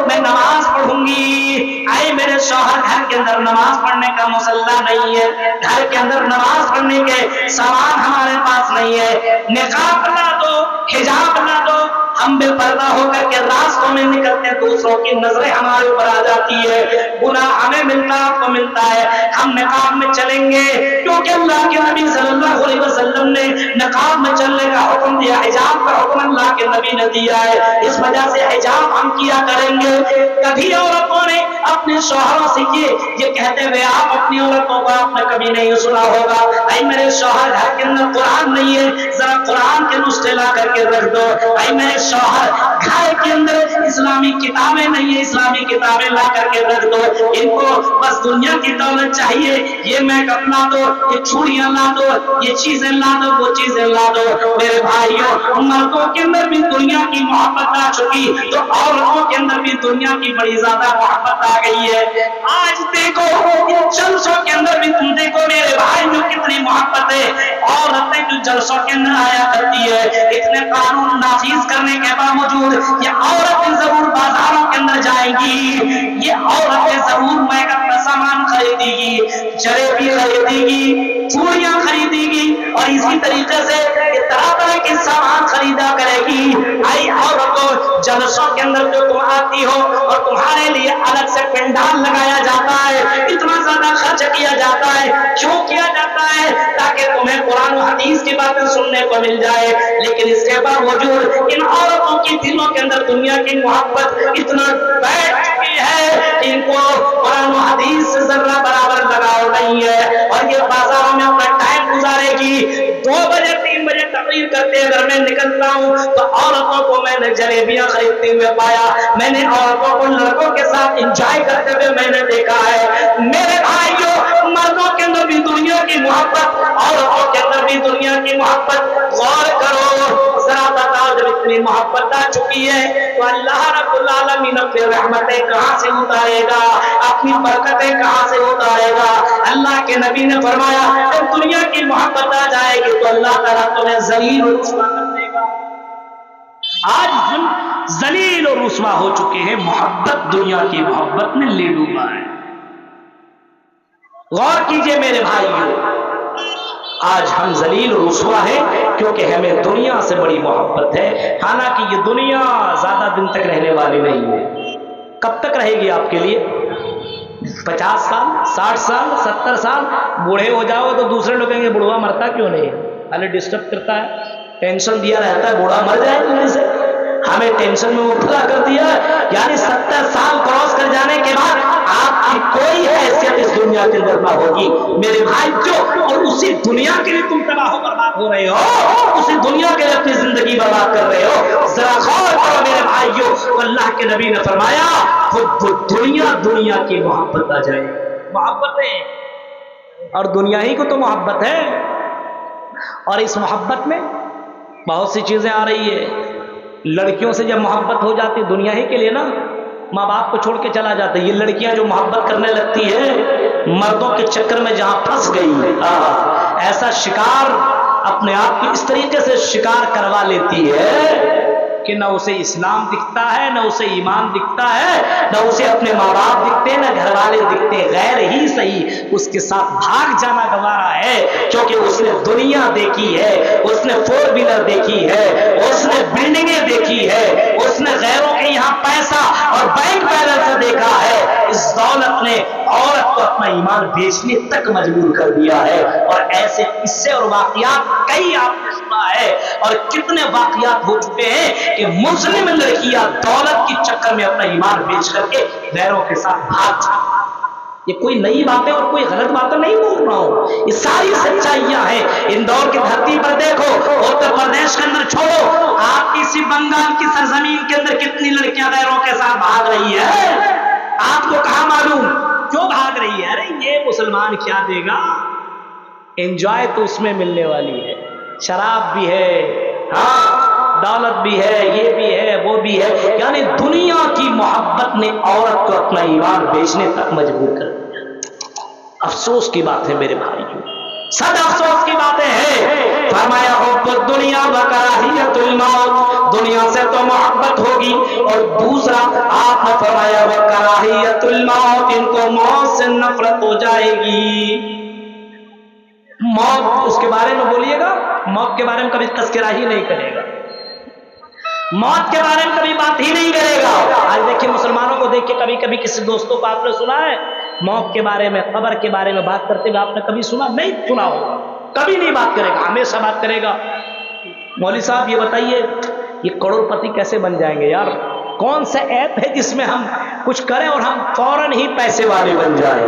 میں نماز پڑھوں گی، اے میرے شوہر گھر کے اندر نماز پڑھنے کا مصلی نہیں ہے، گھر کے اندر نماز پڑھنے کے سامان ہمارے پاس نہیں ہے، نقاب لا دو، حجاب لا دو، ہم بے پردہ ہو کر کے راستوں میں نکلتے ہیں، دوسروں کی نظریں ہمارے اوپر آ جاتی ہے، گناہ ہمیں ملتا ہے، آپ کو ملتا ہے، ہم نقاب میں چلیں گے کیونکہ اللہ کے نبی صلی اللہ علیہ وسلم نے نقاب میں چلنے کا حکم دیا، حجاب کا حکم اللہ کے نبی نے دیا ہے، اس وجہ سے حجاب ہم کیا کریں گے۔ کبھی عورتوں نے اپنے شوہروں سے یہ کہتے ہوئے آپ اپنی عورتوں کو آپ نے کبھی نہیں سنا ہوگا اے میرے شوہر گھر کے اندر قرآن نہیں ہے، ذرا قرآن کے نسخے لا کر کے رکھ دو، اے میرے شوہر گھر کے اندر اسلامی کتابیں نہیں ہیں، اسلامی کتابیں لا کر کے رکھ دو، ان کو بس دنیا کی دولت چاہیے، یہ میک اپ لا دو، یہ چوڑیاں لا دو، یہ چیزیں لا دو، وہ چیزیں لا دو۔ میرے بھائیوں مردوں کے اندر بھی دنیا کی محبت آ چکی تو عورتوں کے اندر بھی دنیا کی بڑی زیادہ محبت آ گئی ہے۔ آج دیکھو ان جلسوں کے اندر بھی تم دیکھو میرے بھائیوں کتنی محبت ہے، عورتیں جو جلسوں کے اندر آیا کرتی ہے، اتنے قانون نافذ کرنے کے باوجود یہ عورتیں ضرور بازاروں کے اندر جائیں گی، یہ عورتیں ضرور میک اپ کا سامان خریدے گی، جلیبی خریدے گی، چوڑیاں خریدے گی، اور اور اسی طریقے سے طرح طرح کے سامان خریدا کرے گی. آئی عورتوں جلسوں کے اندر جو تم آتی ہو اور تمہارے لیے الگ سے پنڈال لگایا جاتا ہے, اتنا زیادہ خرچ کیا جاتا ہے, کیوں کیا جاتا ہے؟ تاکہ تمہیں قرآن و حدیث کی باتیں سننے کو مل جائے. لیکن اس کے باوجود ان عورتوں کی دلوں کے اندر دنیا کی محبت اتنا بیٹھ چکی ہے کہ ان کو قرآن و حدیث سے ذرہ برابر لگاؤ نہیں ہے, اور یہ بازاروں میں اپنا ٹائم گزارے گی. 2 بجے 3 بجے تقریر کرتے اگر میں نکلتا ہوں تو عورتوں کو میں نے جلیبیاں خریدتے ہوئے پایا, میں نے عورتوں کو لڑکوں کے ساتھ انجوائے کرتے ہوئے میں نے دیکھا ہے. میرے بھائیوں, مردوں کے اندر بھی دنیا کی محبت, عورتوں کے اندر بھی دنیا کی محبت. غور کرو, ذرا بتاؤ جب اتنی محبت آ چکی ہے تو اللہ رب العالمین اپنی رحمتیں کہاں سے اتارے گا, اپنی برکتیں کہاں سے اتارے گا؟ اللہ کے نبی نے فرمایا جب دنیا کی محبت آ جائے گی تو اللہ تعالیٰ تمہیں ذلیل و رسوا کر دے گا. آج ہم ذلیل و رسوا ہو چکے ہیں, محبت دنیا کی محبت میں لے ڈوبا ہے. غور کیجئے میرے بھائیوں, آج ہم ذلیل و رسوا ہیں کیونکہ ہمیں دنیا سے بڑی محبت ہے. حالانکہ یہ دنیا زیادہ دن تک رہنے والی نہیں ہے. کب تک رہے گی آپ کے لیے؟ 50 سال, 60 سال, 70 سال. بوڑھے ہو جاؤ تو دوسرے لوگ کہیں گے بڑھوا مرتا کیوں نہیں ہے, پہلے ڈسٹرب کرتا ہے, ٹینشن دیا رہتا ہے, بوڑھا مر جائے جلدی سے, ہمیں ٹینشن میں مبتلا کر دیا. یعنی 70 سال کراس کر جانے کے بعد آپ کی کوئی حیثیت اس دنیا کے اندر نہ ہوگی میرے بھائی. اور اسی دنیا کے لیے تم تباہ و برباد ہو رہے ہو, اسی دنیا کے لیے اپنی زندگی برباد کر رہے ہو. ذرا غور کرو میرے بھائیوں, اللہ کے نبی نے فرمایا خود دنیا کی محبت آ جائے. محبت ہے, اور دنیا ہی کو تو محبت ہے, اور اس محبت میں بہت سی چیزیں آ رہی ہے. لڑکیوں سے جب محبت ہو جاتی دنیا ہی کے لیے نا, ماں باپ کو چھوڑ کے چلا جاتا ہے. یہ لڑکیاں جو محبت کرنے لگتی ہے مردوں کے چکر میں جہاں پھنس گئی, ایسا شکار اپنے آپ کو اس طریقے سے شکار کروا لیتی ہے کہ نہ اسے اسلام دکھتا ہے, نہ اسے ایمان دکھتا ہے, نہ اسے اپنے ماں باپ دکھتے, نہ گھر والے دکھتے. غیر ہی صحیح اس کے ساتھ بھاگ جانا گوارا ہے, کیونکہ اس نے دنیا دیکھی ہے, اس نے 4 ویلر دیکھی ہے, اس نے بلڈنگیں دیکھی ہے, اس نے غیروں کے یہاں پیسہ اور بینک بیلنس دیکھا ہے. اس دولت نے عورت کو اپنا ایمان بیچنے تک مجبور کر دیا ہے. اور ایسے قصے اور واقعات کئی آپ نے سنا ہے, اور کتنے واقعات ہو چکے ہیں کہ مسلم لڑکیاں دولت کی چکر میں اپنا ایمان بیچ کر کے غیروں کے ساتھ بھاگ چکی. یہ کوئی نئی باتیں اور کوئی غلط باتیں نہیں بول رہا ہوں, یہ ساری سچائیاں ہیں. اندور کی دھرتی پر دیکھو, اتر پردیش کے اندر چھوڑو, آپ کسی بنگال کی سرزمین کے اندر کتنی لڑکیاں غیروں کے ساتھ بھاگ رہی ہے, آپ کو کہاں معلوم کیوں بھاگ رہی ہے؟ ارے یہ مسلمان کیا دے گا, انجوائے تو اس میں ملنے والی ہے. شراب بھی ہے, ہاں دولت بھی ہے, یہ بھی ہے, وہ بھی ہے. یعنی دنیا کی محبت نے عورت کو اپنا ایمان بیچنے تک مجبور کر دیا. افسوس کی بات ہے میرے بھائیوں, سب افسوس کی باتیں ہیں. فرمایا حب الدنیا و کراہیت الموت, دنیا سے تو محبت ہوگی, اور دوسرا آپ نے فرمایا و کراہیت الموت, ان کو موت سے نفرت ہو جائے گی. موت اس کے بارے میں بولیے گا, موت کے بارے میں کبھی تذکرہ ہی نہیں کرے گا, موت کے بارے میں کبھی بات ہی نہیں کرے گا. آج دیکھیں مسلمانوں کو دیکھ کے کبھی کبھی کسی دوستوں کو آپ نے سنا ہے موت کے بارے میں, قبر کے بارے میں بات کرتے ہوئے آپ نے کبھی سنا؟ نہیں سنا ہوگا, کبھی نہیں بات کرے گا, ہمیشہ بات کرے گا مولوی صاحب یہ بتائیے یہ کروڑ پتی کیسے بن جائیں گے یار, کون سا ایپ ہے جس میں ہم کچھ کریں اور ہم فوراً ہی پیسے والے بن جائیں,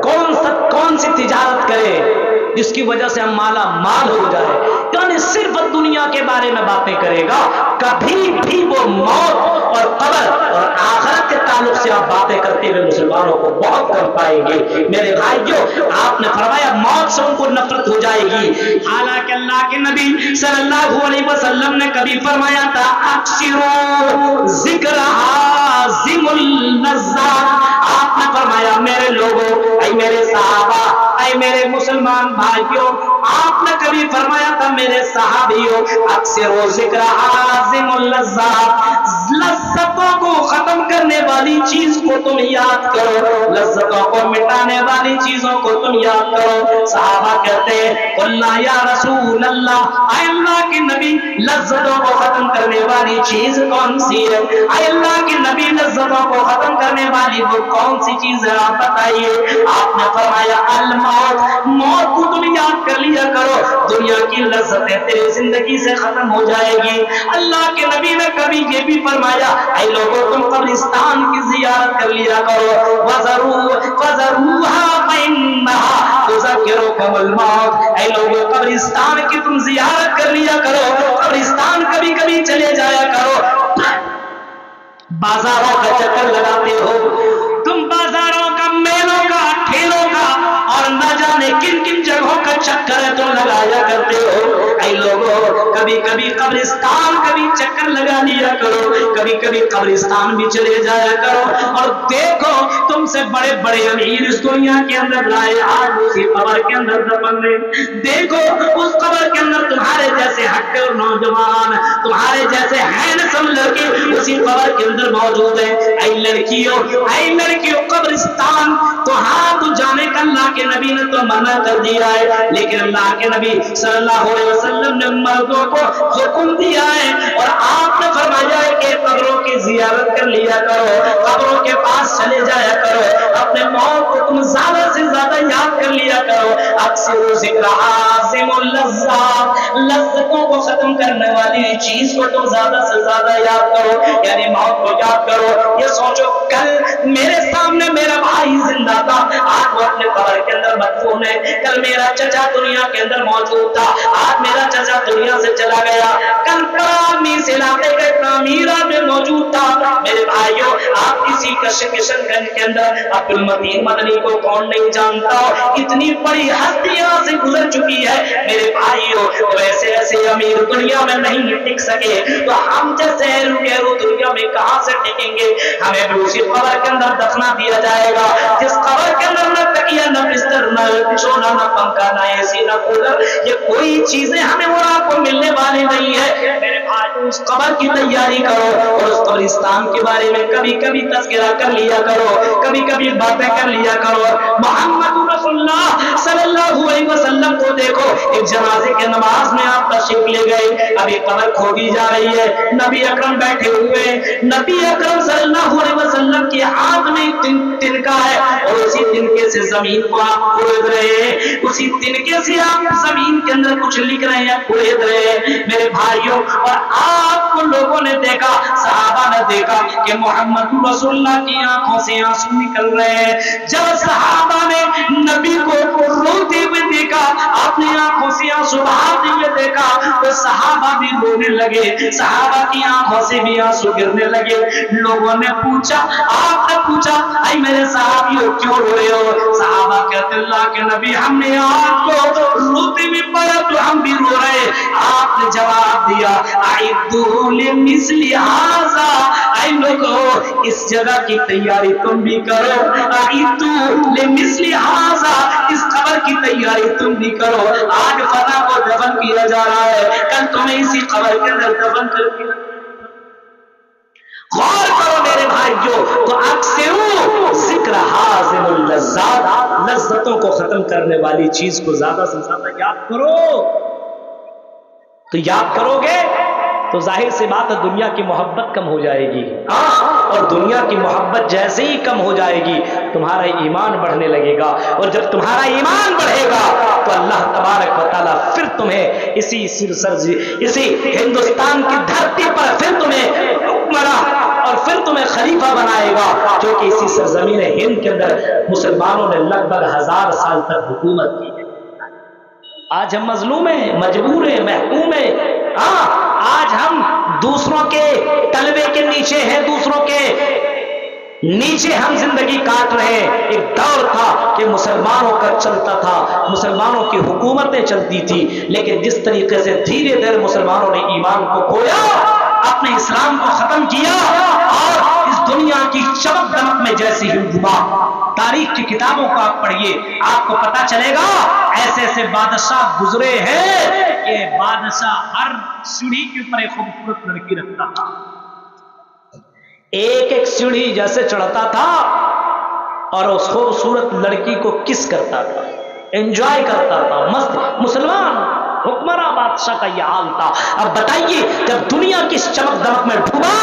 کون سی تجارت کریں جس کی وجہ سے ہم مالا مال ہو جائے. یعنی صرف دنیا کے بارے میں باتیں کرے گا, کبھی بھی وہ موت اور قبر اور آخرت کے تعلق سے آپ باتیں کرتے ہوئے مسلمانوں کو بہت کم پائیں گے. میرے بھائیوں, آپ نے فرمایا موت سے ان کو نفرت ہو جائے گی. حالانکہ اللہ کے نبی صلی اللہ علیہ وسلم نے کبھی فرمایا تھا اکثروا ذکر عظیم اللذات, آپ نے فرمایا میرے لوگوں, اے میرے صحابہ, اے میرے مسلمان بھائیوں, آپ نے کبھی فرمایا تھا میرے صحابیوں اکثر و ذکر عظیم اللذات, لذتوں کو ختم کرنے والی چیز کو تم یاد کرو, لذتوں کو مٹانے والی چیزوں کو تم یاد کرو. صحابہ کہتے ہیں قلنا یا رسول اللہ، اے اللہ کے نبی لذتوں کو ختم کرنے والی چیز کون سی ہے؟ اے اللہ کے نبی لذتوں کو ختم کرنے والی وہ کون سی چیز ہے آپ بتائیے؟ آپ نے فرمایا الموت، موت کو تم یاد کر لیا کرو، دنیا کی لذتیں تیری زندگی سے ختم ہو جائے گی۔ اللہ کے نبی نے کبھی یہ بھی فرمایا اے لوگوں تم قبرستان کی زیارت کر لیا کرو، وَذَرُوهَا فَإِنَّهَا تُذَكِّرُكُمُ الْمَوْتَ، اے لوگوں قبرستان کی تم زیارت کر لیا کرو، قبرستان کبھی کبھی چلے جایا کرو۔ بازاروں کا چکر لگاتے ہو تم، بازاروں کا، میلوں کا، ٹھیلوں کا، اور نہ جانے کن کن جگہوں کا چکر ہے تم لگایا کرتے ہو۔ اے لوگوں کبھی کبھی قبرستان کبھی چکر لگا لیا کرو، کبھی کبھی قبرستان بھی چلے جایا کرو، اور دیکھو تم سے بڑے بڑے امیر اس دنیا کے اندر لائے آج اسی قبر کے اندر دفن ہیں، دیکھو اس قبر کے اندر تمہارے جیسے ہٹے اور نوجوان، تمہارے جیسے ہینڈسم لڑکے اسی قبر کے اندر موجود ہیں۔ اے لڑکیوں قبرستان تو ہاں تو جانے کا اللہ کے نبی نے تو منع کر دیا ہے، لیکن اللہ کے نبی صلی اللہ علیہ وسلم نے مردوں کو حکم دیا ہے، اور آپ نے فرمایا ہے کہ قبروں کی زیارت کر لیا کرو، قبروں کے پاس چلے جایا کرو، اپنے موت کو تم زیادہ سے زیادہ یاد کر لیا کرو۔ اکثر ذکر عاصم اللذات، لذتوں کو ختم کرنے والی چیز کو تم زیادہ سے زیادہ یاد کرو، یعنی موت کو یاد کرو۔ یہ سوچو کل میرے سامنے میرا بھائی زندہ تھا، آج وہ اپنے قبر کے اندر مدفون ہے، کل میرا چچا دنیا کے اندر موجود تھا، آج میرا چچا دنیا سے چلا گیا، کل پرانی سے علاقے کے تعمیرات میں موجود تھا۔ میرے بھائیوں آپ کسی کشن گنج کے اندر عبد المتین مدنی کو کون نہیں جانتا، اتنی بڑی ہستیاں سے گزر چکی ہے۔ میرے بھائیوں ویسے ایسے امیر دنیا میں نہیں ٹک سکے تو ہم جیسے رو دنیا میں کہاں سے ٹکیں گے؟ ہمیں بھی اسی قبر کے اندر دفنا دیا جائے گا جس قبر کے اندر نہ تکیہ نہ بستر نہ بچھونا نہ پنکھا نہ اے سی نہ کولر، یہ کوئی چیزیں ہمیں اور آپ کو ملنے والی نہیں ہے۔ میرے بھائی اس قبر کی تیاری کرو اور اس قبرستان کے بارے میں کبھی کبھی تذکرہ کر لیا کرو، کبھی کبھی باتیں کر لیا کرو۔ محمد رسول اللہ صلی اللہ علیہ وسلم کو دیکھو، ایک جنازے کے نماز میں آپ تشریف لے گئے، ابھی قبر کھودی جا رہی ہے، نبی اکرم بیٹھے ہوئے، نبی اکرم صلی اللہ علیہ وسلم کے ہاتھ میں تنکا ہے، اور اسی تنکے سے زمین کو آپ کھود رہے ہیں، اسی تنکے سے آپ زمین کے اندر کچھ لکھ رہے ہیں، کھود رہے ہیں۔ میرے بھائیوں اور آپ کو لوگوں نے دیکھا، صحابہ نے دیکھا کہ محمد رسول اللہ کی آنکھوں سے آنسو نکل رہے ہیں۔ جب صحابہ نے نبی کو روتے ہوئے دیکھا، اپنی آنکھوں سے آنسو بہاتے ہوئے دیکھا، تو صحابہ بھی رونے لگے، صحابہ کی آنکھوں سے بھی آنسو گرنے لگے۔ لوگوں نے پوچھا، آپ نے پوچھا اے میرے صحابیوں کیوں رو رہے ہو؟ صحابہ کہتے اللہ کے نبی ہم نے آپ کو روتے ہوئے پڑھا تو ہم بھی رو رہے۔ آپ نے جواب دیا اعدوا لمثل ھذا، اے لوگوں اس جگہ کی تیاری تم بھی کرو، اعدوا لمثل ھذا، اس قبر کی تیاری تم بھی کرو۔ آج فنا کو دفن کیا جا رہا ہے، کل تمہیں اسی قبر کے اندر دفن کر دیا۔ غور کرو میرے بھائیوں، تو اکثر ذکر حازم اللذات، لذتوں کو ختم کرنے والی چیز کو زیادہ سے زیادہ یاد کرو۔ تو یاد کرو گے تو ظاہر سی بات ہے دنیا کی محبت کم ہو جائے گی، اور دنیا کی محبت جیسے ہی کم ہو جائے گی تمہارا ایمان بڑھنے لگے گا، اور جب تمہارا ایمان بڑھے گا تو اللہ تبارک و تعالیٰ پھر تمہیں اسی ہندوستان کی دھرتی پر پھر تمہیں حکمراں اور پھر تمہیں خلیفہ بنائے گا، جو کہ اسی سرزمین ہند کے اندر مسلمانوں نے لگ بھگ 1000 سال تک حکومت کی ہے۔ آج ہم مظلوم ہیں، مجبور ہیں، محکوم ہیں، آج ہم دوسروں کے تلوے کے نیچے ہیں، دوسروں کے نیچے ہم زندگی کاٹ رہے ہیں۔ ایک دور تھا کہ مسلمانوں کا چلتا تھا، مسلمانوں کی حکومتیں چلتی تھی، لیکن جس طریقے سے دھیرے دھیرے مسلمانوں نے ایمان کو کھویا، اپنے اسلام کو ختم کیا، اور اس دنیا کی چمک دمک میں جیسی ہی ڈوبا۔ تاریخ کی کتابوں کو آپ پڑھیے، آپ کو پتا چلے گا ایسے ایسے بادشاہ گزرے ہیں کہ بادشاہ ہر سیڑھی کے اوپر ایک خوبصورت لڑکی رکھتا تھا، ایک ایک سیڑھی جیسے چڑھتا تھا اور اس خوبصورت لڑکی کو کس کرتا تھا، انجوائے کرتا تھا، مست۔ مسلمان حکمراں بادشاہ کا یہ حال تھا. اب بتائیے جب دنیا کی اس چمک دمک میں ڈوبا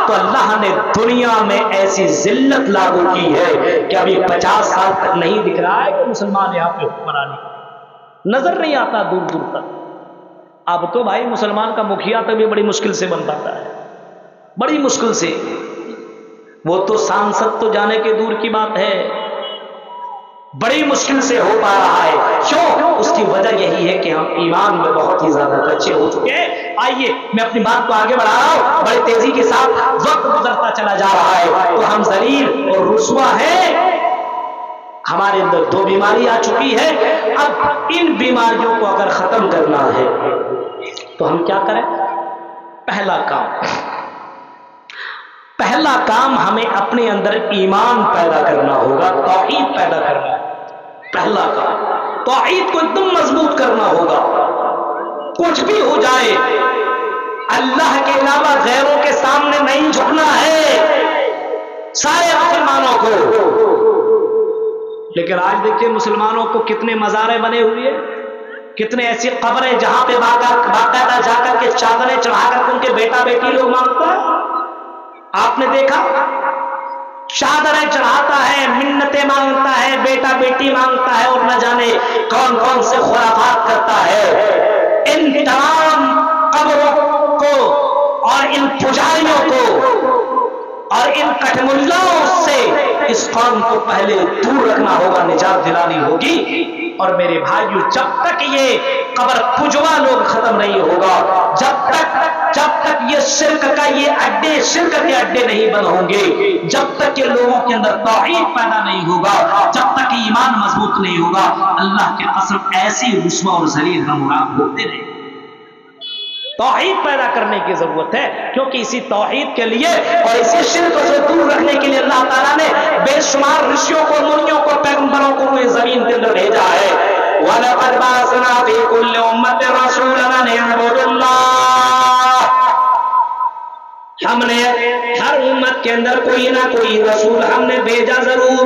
تو اللہ نے دنیا میں ایسی ذلت لاگو کی ہے کہ ابھی 50 سال تک نہیں دکھ رہا ہے کہ مسلمان یہاں پہ حکمرانی نظر نہیں آتا دور دور تک. اب تو بھائی مسلمان کا مکھیا تک بھی بڑی مشکل سے بن پاتا ہے, بڑی مشکل سے. وہ تو سانسد تو جانے کے دور کی بات ہے, بڑی مشکل سے ہو پا رہا ہے. کیوں؟ اس کی وجہ یہی ہے کہ ہم ایمان میں بہت ہی زیادہ کچے ہو چکے ہیں. آئیے میں اپنی بات کو آگے بڑھا رہا ہوں, بڑی تیزی کے ساتھ وقت گزرتا چلا جا رہا ہے تو ہم ذلیل اور رسوا ہیں. ہمارے اندر 2 بیماری آ چکی ہے. اب ان بیماریوں کو اگر ختم کرنا ہے تو ہم کیا کریں؟ پہلا کام ہمیں اپنے اندر ایمان پیدا کرنا ہوگا, توحید پیدا کرنا ہے. پہلا کام توحید کو ایک دم مضبوط کرنا ہوگا. کچھ بھی ہو جائے اللہ کے علاوہ غیروں کے سامنے نہیں جھکنا ہے سارے مسلمانوں کو. لیکن آج دیکھیں مسلمانوں کو کتنے مزارے بنے ہوئے, کتنے ایسی قبریں جہاں پہ باقاعدہ جا کر کے چادریں چڑھا کر ان کے بیٹا بیٹی لوگ مانگتا ہے. آپ نے دیکھا چادریں چڑھاتا ہے, منتیں مانگتا ہے, بیٹا بیٹی مانگتا ہے اور نہ جانے کون کون سے خرافات کرتا ہے. ان تمام قبروں کو اور ان پجاریوں کو اور ان کٹملاؤں سے اس قوم کو پہلے دور رکھنا ہوگا, نجات دلانی ہوگی. اور میرے بھائیو جب تک یہ قبر پجوا لوگ ختم نہیں ہوگا, جب تک یہ شرک کا یہ اڈے, شرک کے اڈے نہیں بند ہوں گے, جب تک یہ لوگوں کے اندر توحید پیدا نہیں ہوگا, جب تک ایمان مضبوط نہیں ہوگا, اللہ کے قسم ایسی رسوا اور ذلیل ہم ہوتے رہے. توحید پیدا کرنے کی ضرورت ہے, کیونکہ اسی توحید کے لیے اور اسی شرک سے دور رکھنے کے لیے اللہ تعالیٰ نے بے شمار رشیوں کو, منیوں کو, پیغمبروں کو یہ زمین کے اندر بھیجا ہے. وَلَقَدْ بَعَثْنَا فِي كُلِّ أُمَّةٍ رَسُولًا أَنِ اعْبُدُوا اللَّهَ. ہم نے ہر امت کے اندر کوئی نہ کوئی رسول ہم نے بھیجا ضرور,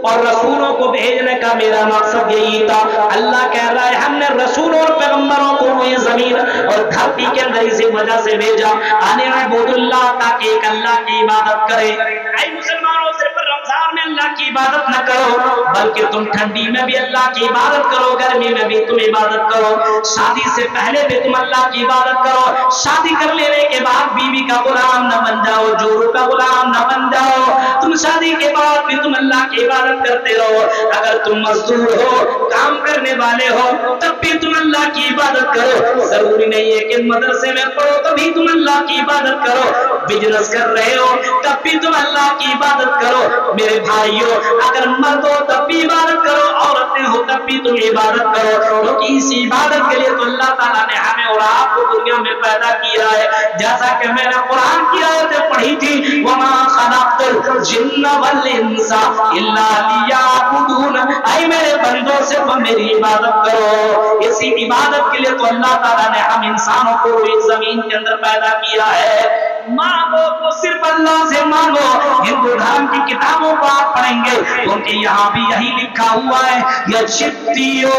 اور رسولوں کو بھیجنے کا میرا مقصد یہی تھا. اللہ کہہ رہا ہے ہم نے رسولوں اور پیغمبروں کو یہ زمین اور دھرتی کے اندر اسی وجہ سے بھیجا ان اعبدوا اللہ, تاکہ ایک اللہ کی عبادت کرے. اے مسلمانوں, صرف رمضان میں اللہ کی عبادت نہ کرو بلکہ تم ٹھنڈی میں بھی اللہ کی عبادت کرو, گرمی میں بھی تم عبادت کرو, شادی سے پہلے بھی تم اللہ کی عبادت کرو, شادی کر لینے کے بعد بیوی کا غلام نہ بن جاؤ, جورو کا غلام نہ بن جاؤ, تم شادی کے بعد بھی تم اللہ کی عبادت کرتے رہو. اگر تم مزدور ہو, کام کرنے والے ہو, تب بھی تم اللہ کی عبادت کرو. ضروری نہیں ہے کہ مدرسے میں پڑھو تبھی تم اللہ کی عبادت کرو, بزنس کر رہے ہو تب بھی تم اللہ کی عبادت کرو. میرے بھائیو, اگر مرد ہو تب بھی عبادت کرو, عورتیں ہو تب بھی تم عبادت کرو, کیونکہ اس عبادت کے لیے تو اللہ تعالیٰ نے ہمیں اور آپ کو دنیا میں پیدا کیا ہے. جیسا کہ میں نے قرآن کی آیتیں پڑھی تھی, وَمَا خَلَقْتُ الْجِنَّ وَالْإِنسَ إِلَّا لِيَعْبُدُونَ. اے میرے بندوں سے تم میری عبادت کرو. اسی عبادت کے لیے تو اللہ تعالیٰ نے ہم انسانوں کو اس زمین کے اندر پیدا کیا ہے. مانگو تو صرف اللہ سے مانگو. ہندو دھرم کی کتابوں کو آپ پڑھیں گے کیونکہ یہاں بھی یہی لکھا ہوا ہے, یچتیو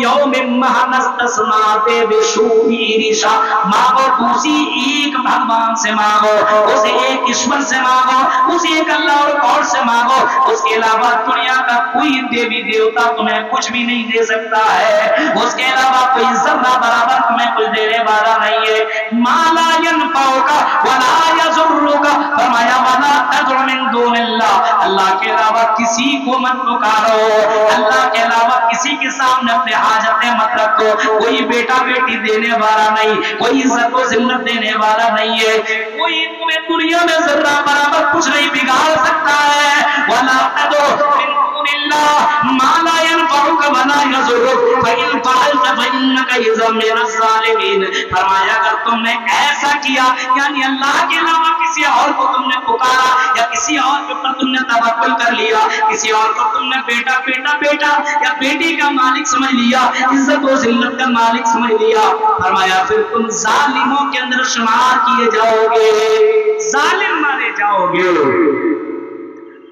یوم مہنستسمات بشویرشا. مانگو تو اسی ایک بھگوان سے مانگو, اسے ایک ایشور سے مانگو, اسی ایک اللہ اور کون سے مانگو. اس کے علاوہ دنیا کا کوئی دیوی دیوتا تمہیں کچھ بھی نہیں دے سکتا ہے, اس کے علاوہ کوئی ذرہ برابر تمہیں کچھ دینے والا نہیں ہے. مالا ینفعک ولا یضرک, فرمایا ولا تدع من دون اللہ. اللہ کے علاوہ کسی کو مت پکارو, اللہ کے علاوہ کسی کے سامنے اپنے حاجتیں مت رکھو. کوئی بیٹا بیٹی دینے والا نہیں, کوئی عزت و ذلت دینے والا نہیں ہے, کوئی تمہیں دنیا میں ذرہ برابر کچھ نہیں بگاڑ سکتا ہے. ولا تدع من دون اللہ ما لا ينفعك ولا يضرك فإن فعلت فإنك إذا من الظالمين. فرمایا اگر تم نے ایسا کیا, یعنی اللہ کے علاوہ کسی اور کو تم نے پکارا یا کسی اور کے اوپر تم نے توکل کر لیا, کسی اور کو تم نے بیٹا یا بیٹی کا مالک سمجھ لیا, عزت و ذلت کا مالک سمجھ لیا, فرمایا پھر تم ظالموں کے اندر شمار کیے جاؤ گے, ظالم مانے جاؤ گے.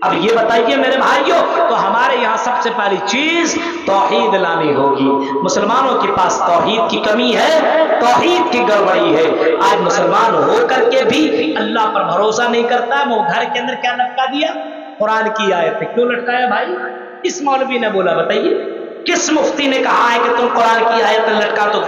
اب یہ بتائیے میرے بھائیوں، تو ہمارے یہاں سب سے پہلی چیز توحید لانی ہوگی۔ مسلمانوں کے پاس توحید کی کمی ہے، توحید کی گڑبڑی ہے۔ آج مسلمان ہو کر کے بھی اللہ پر بھروسہ نہیں کرتا۔ وہ گھر کے اندر کیا لٹکا دیا؟ قرآن کی آیت ہے۔ کیوں لٹکایا بھائی؟ کس مولوی نے بولا بتائیے؟ کس مفتی نے کہا ہے کہ تم قرآن کی آیت لٹکا تو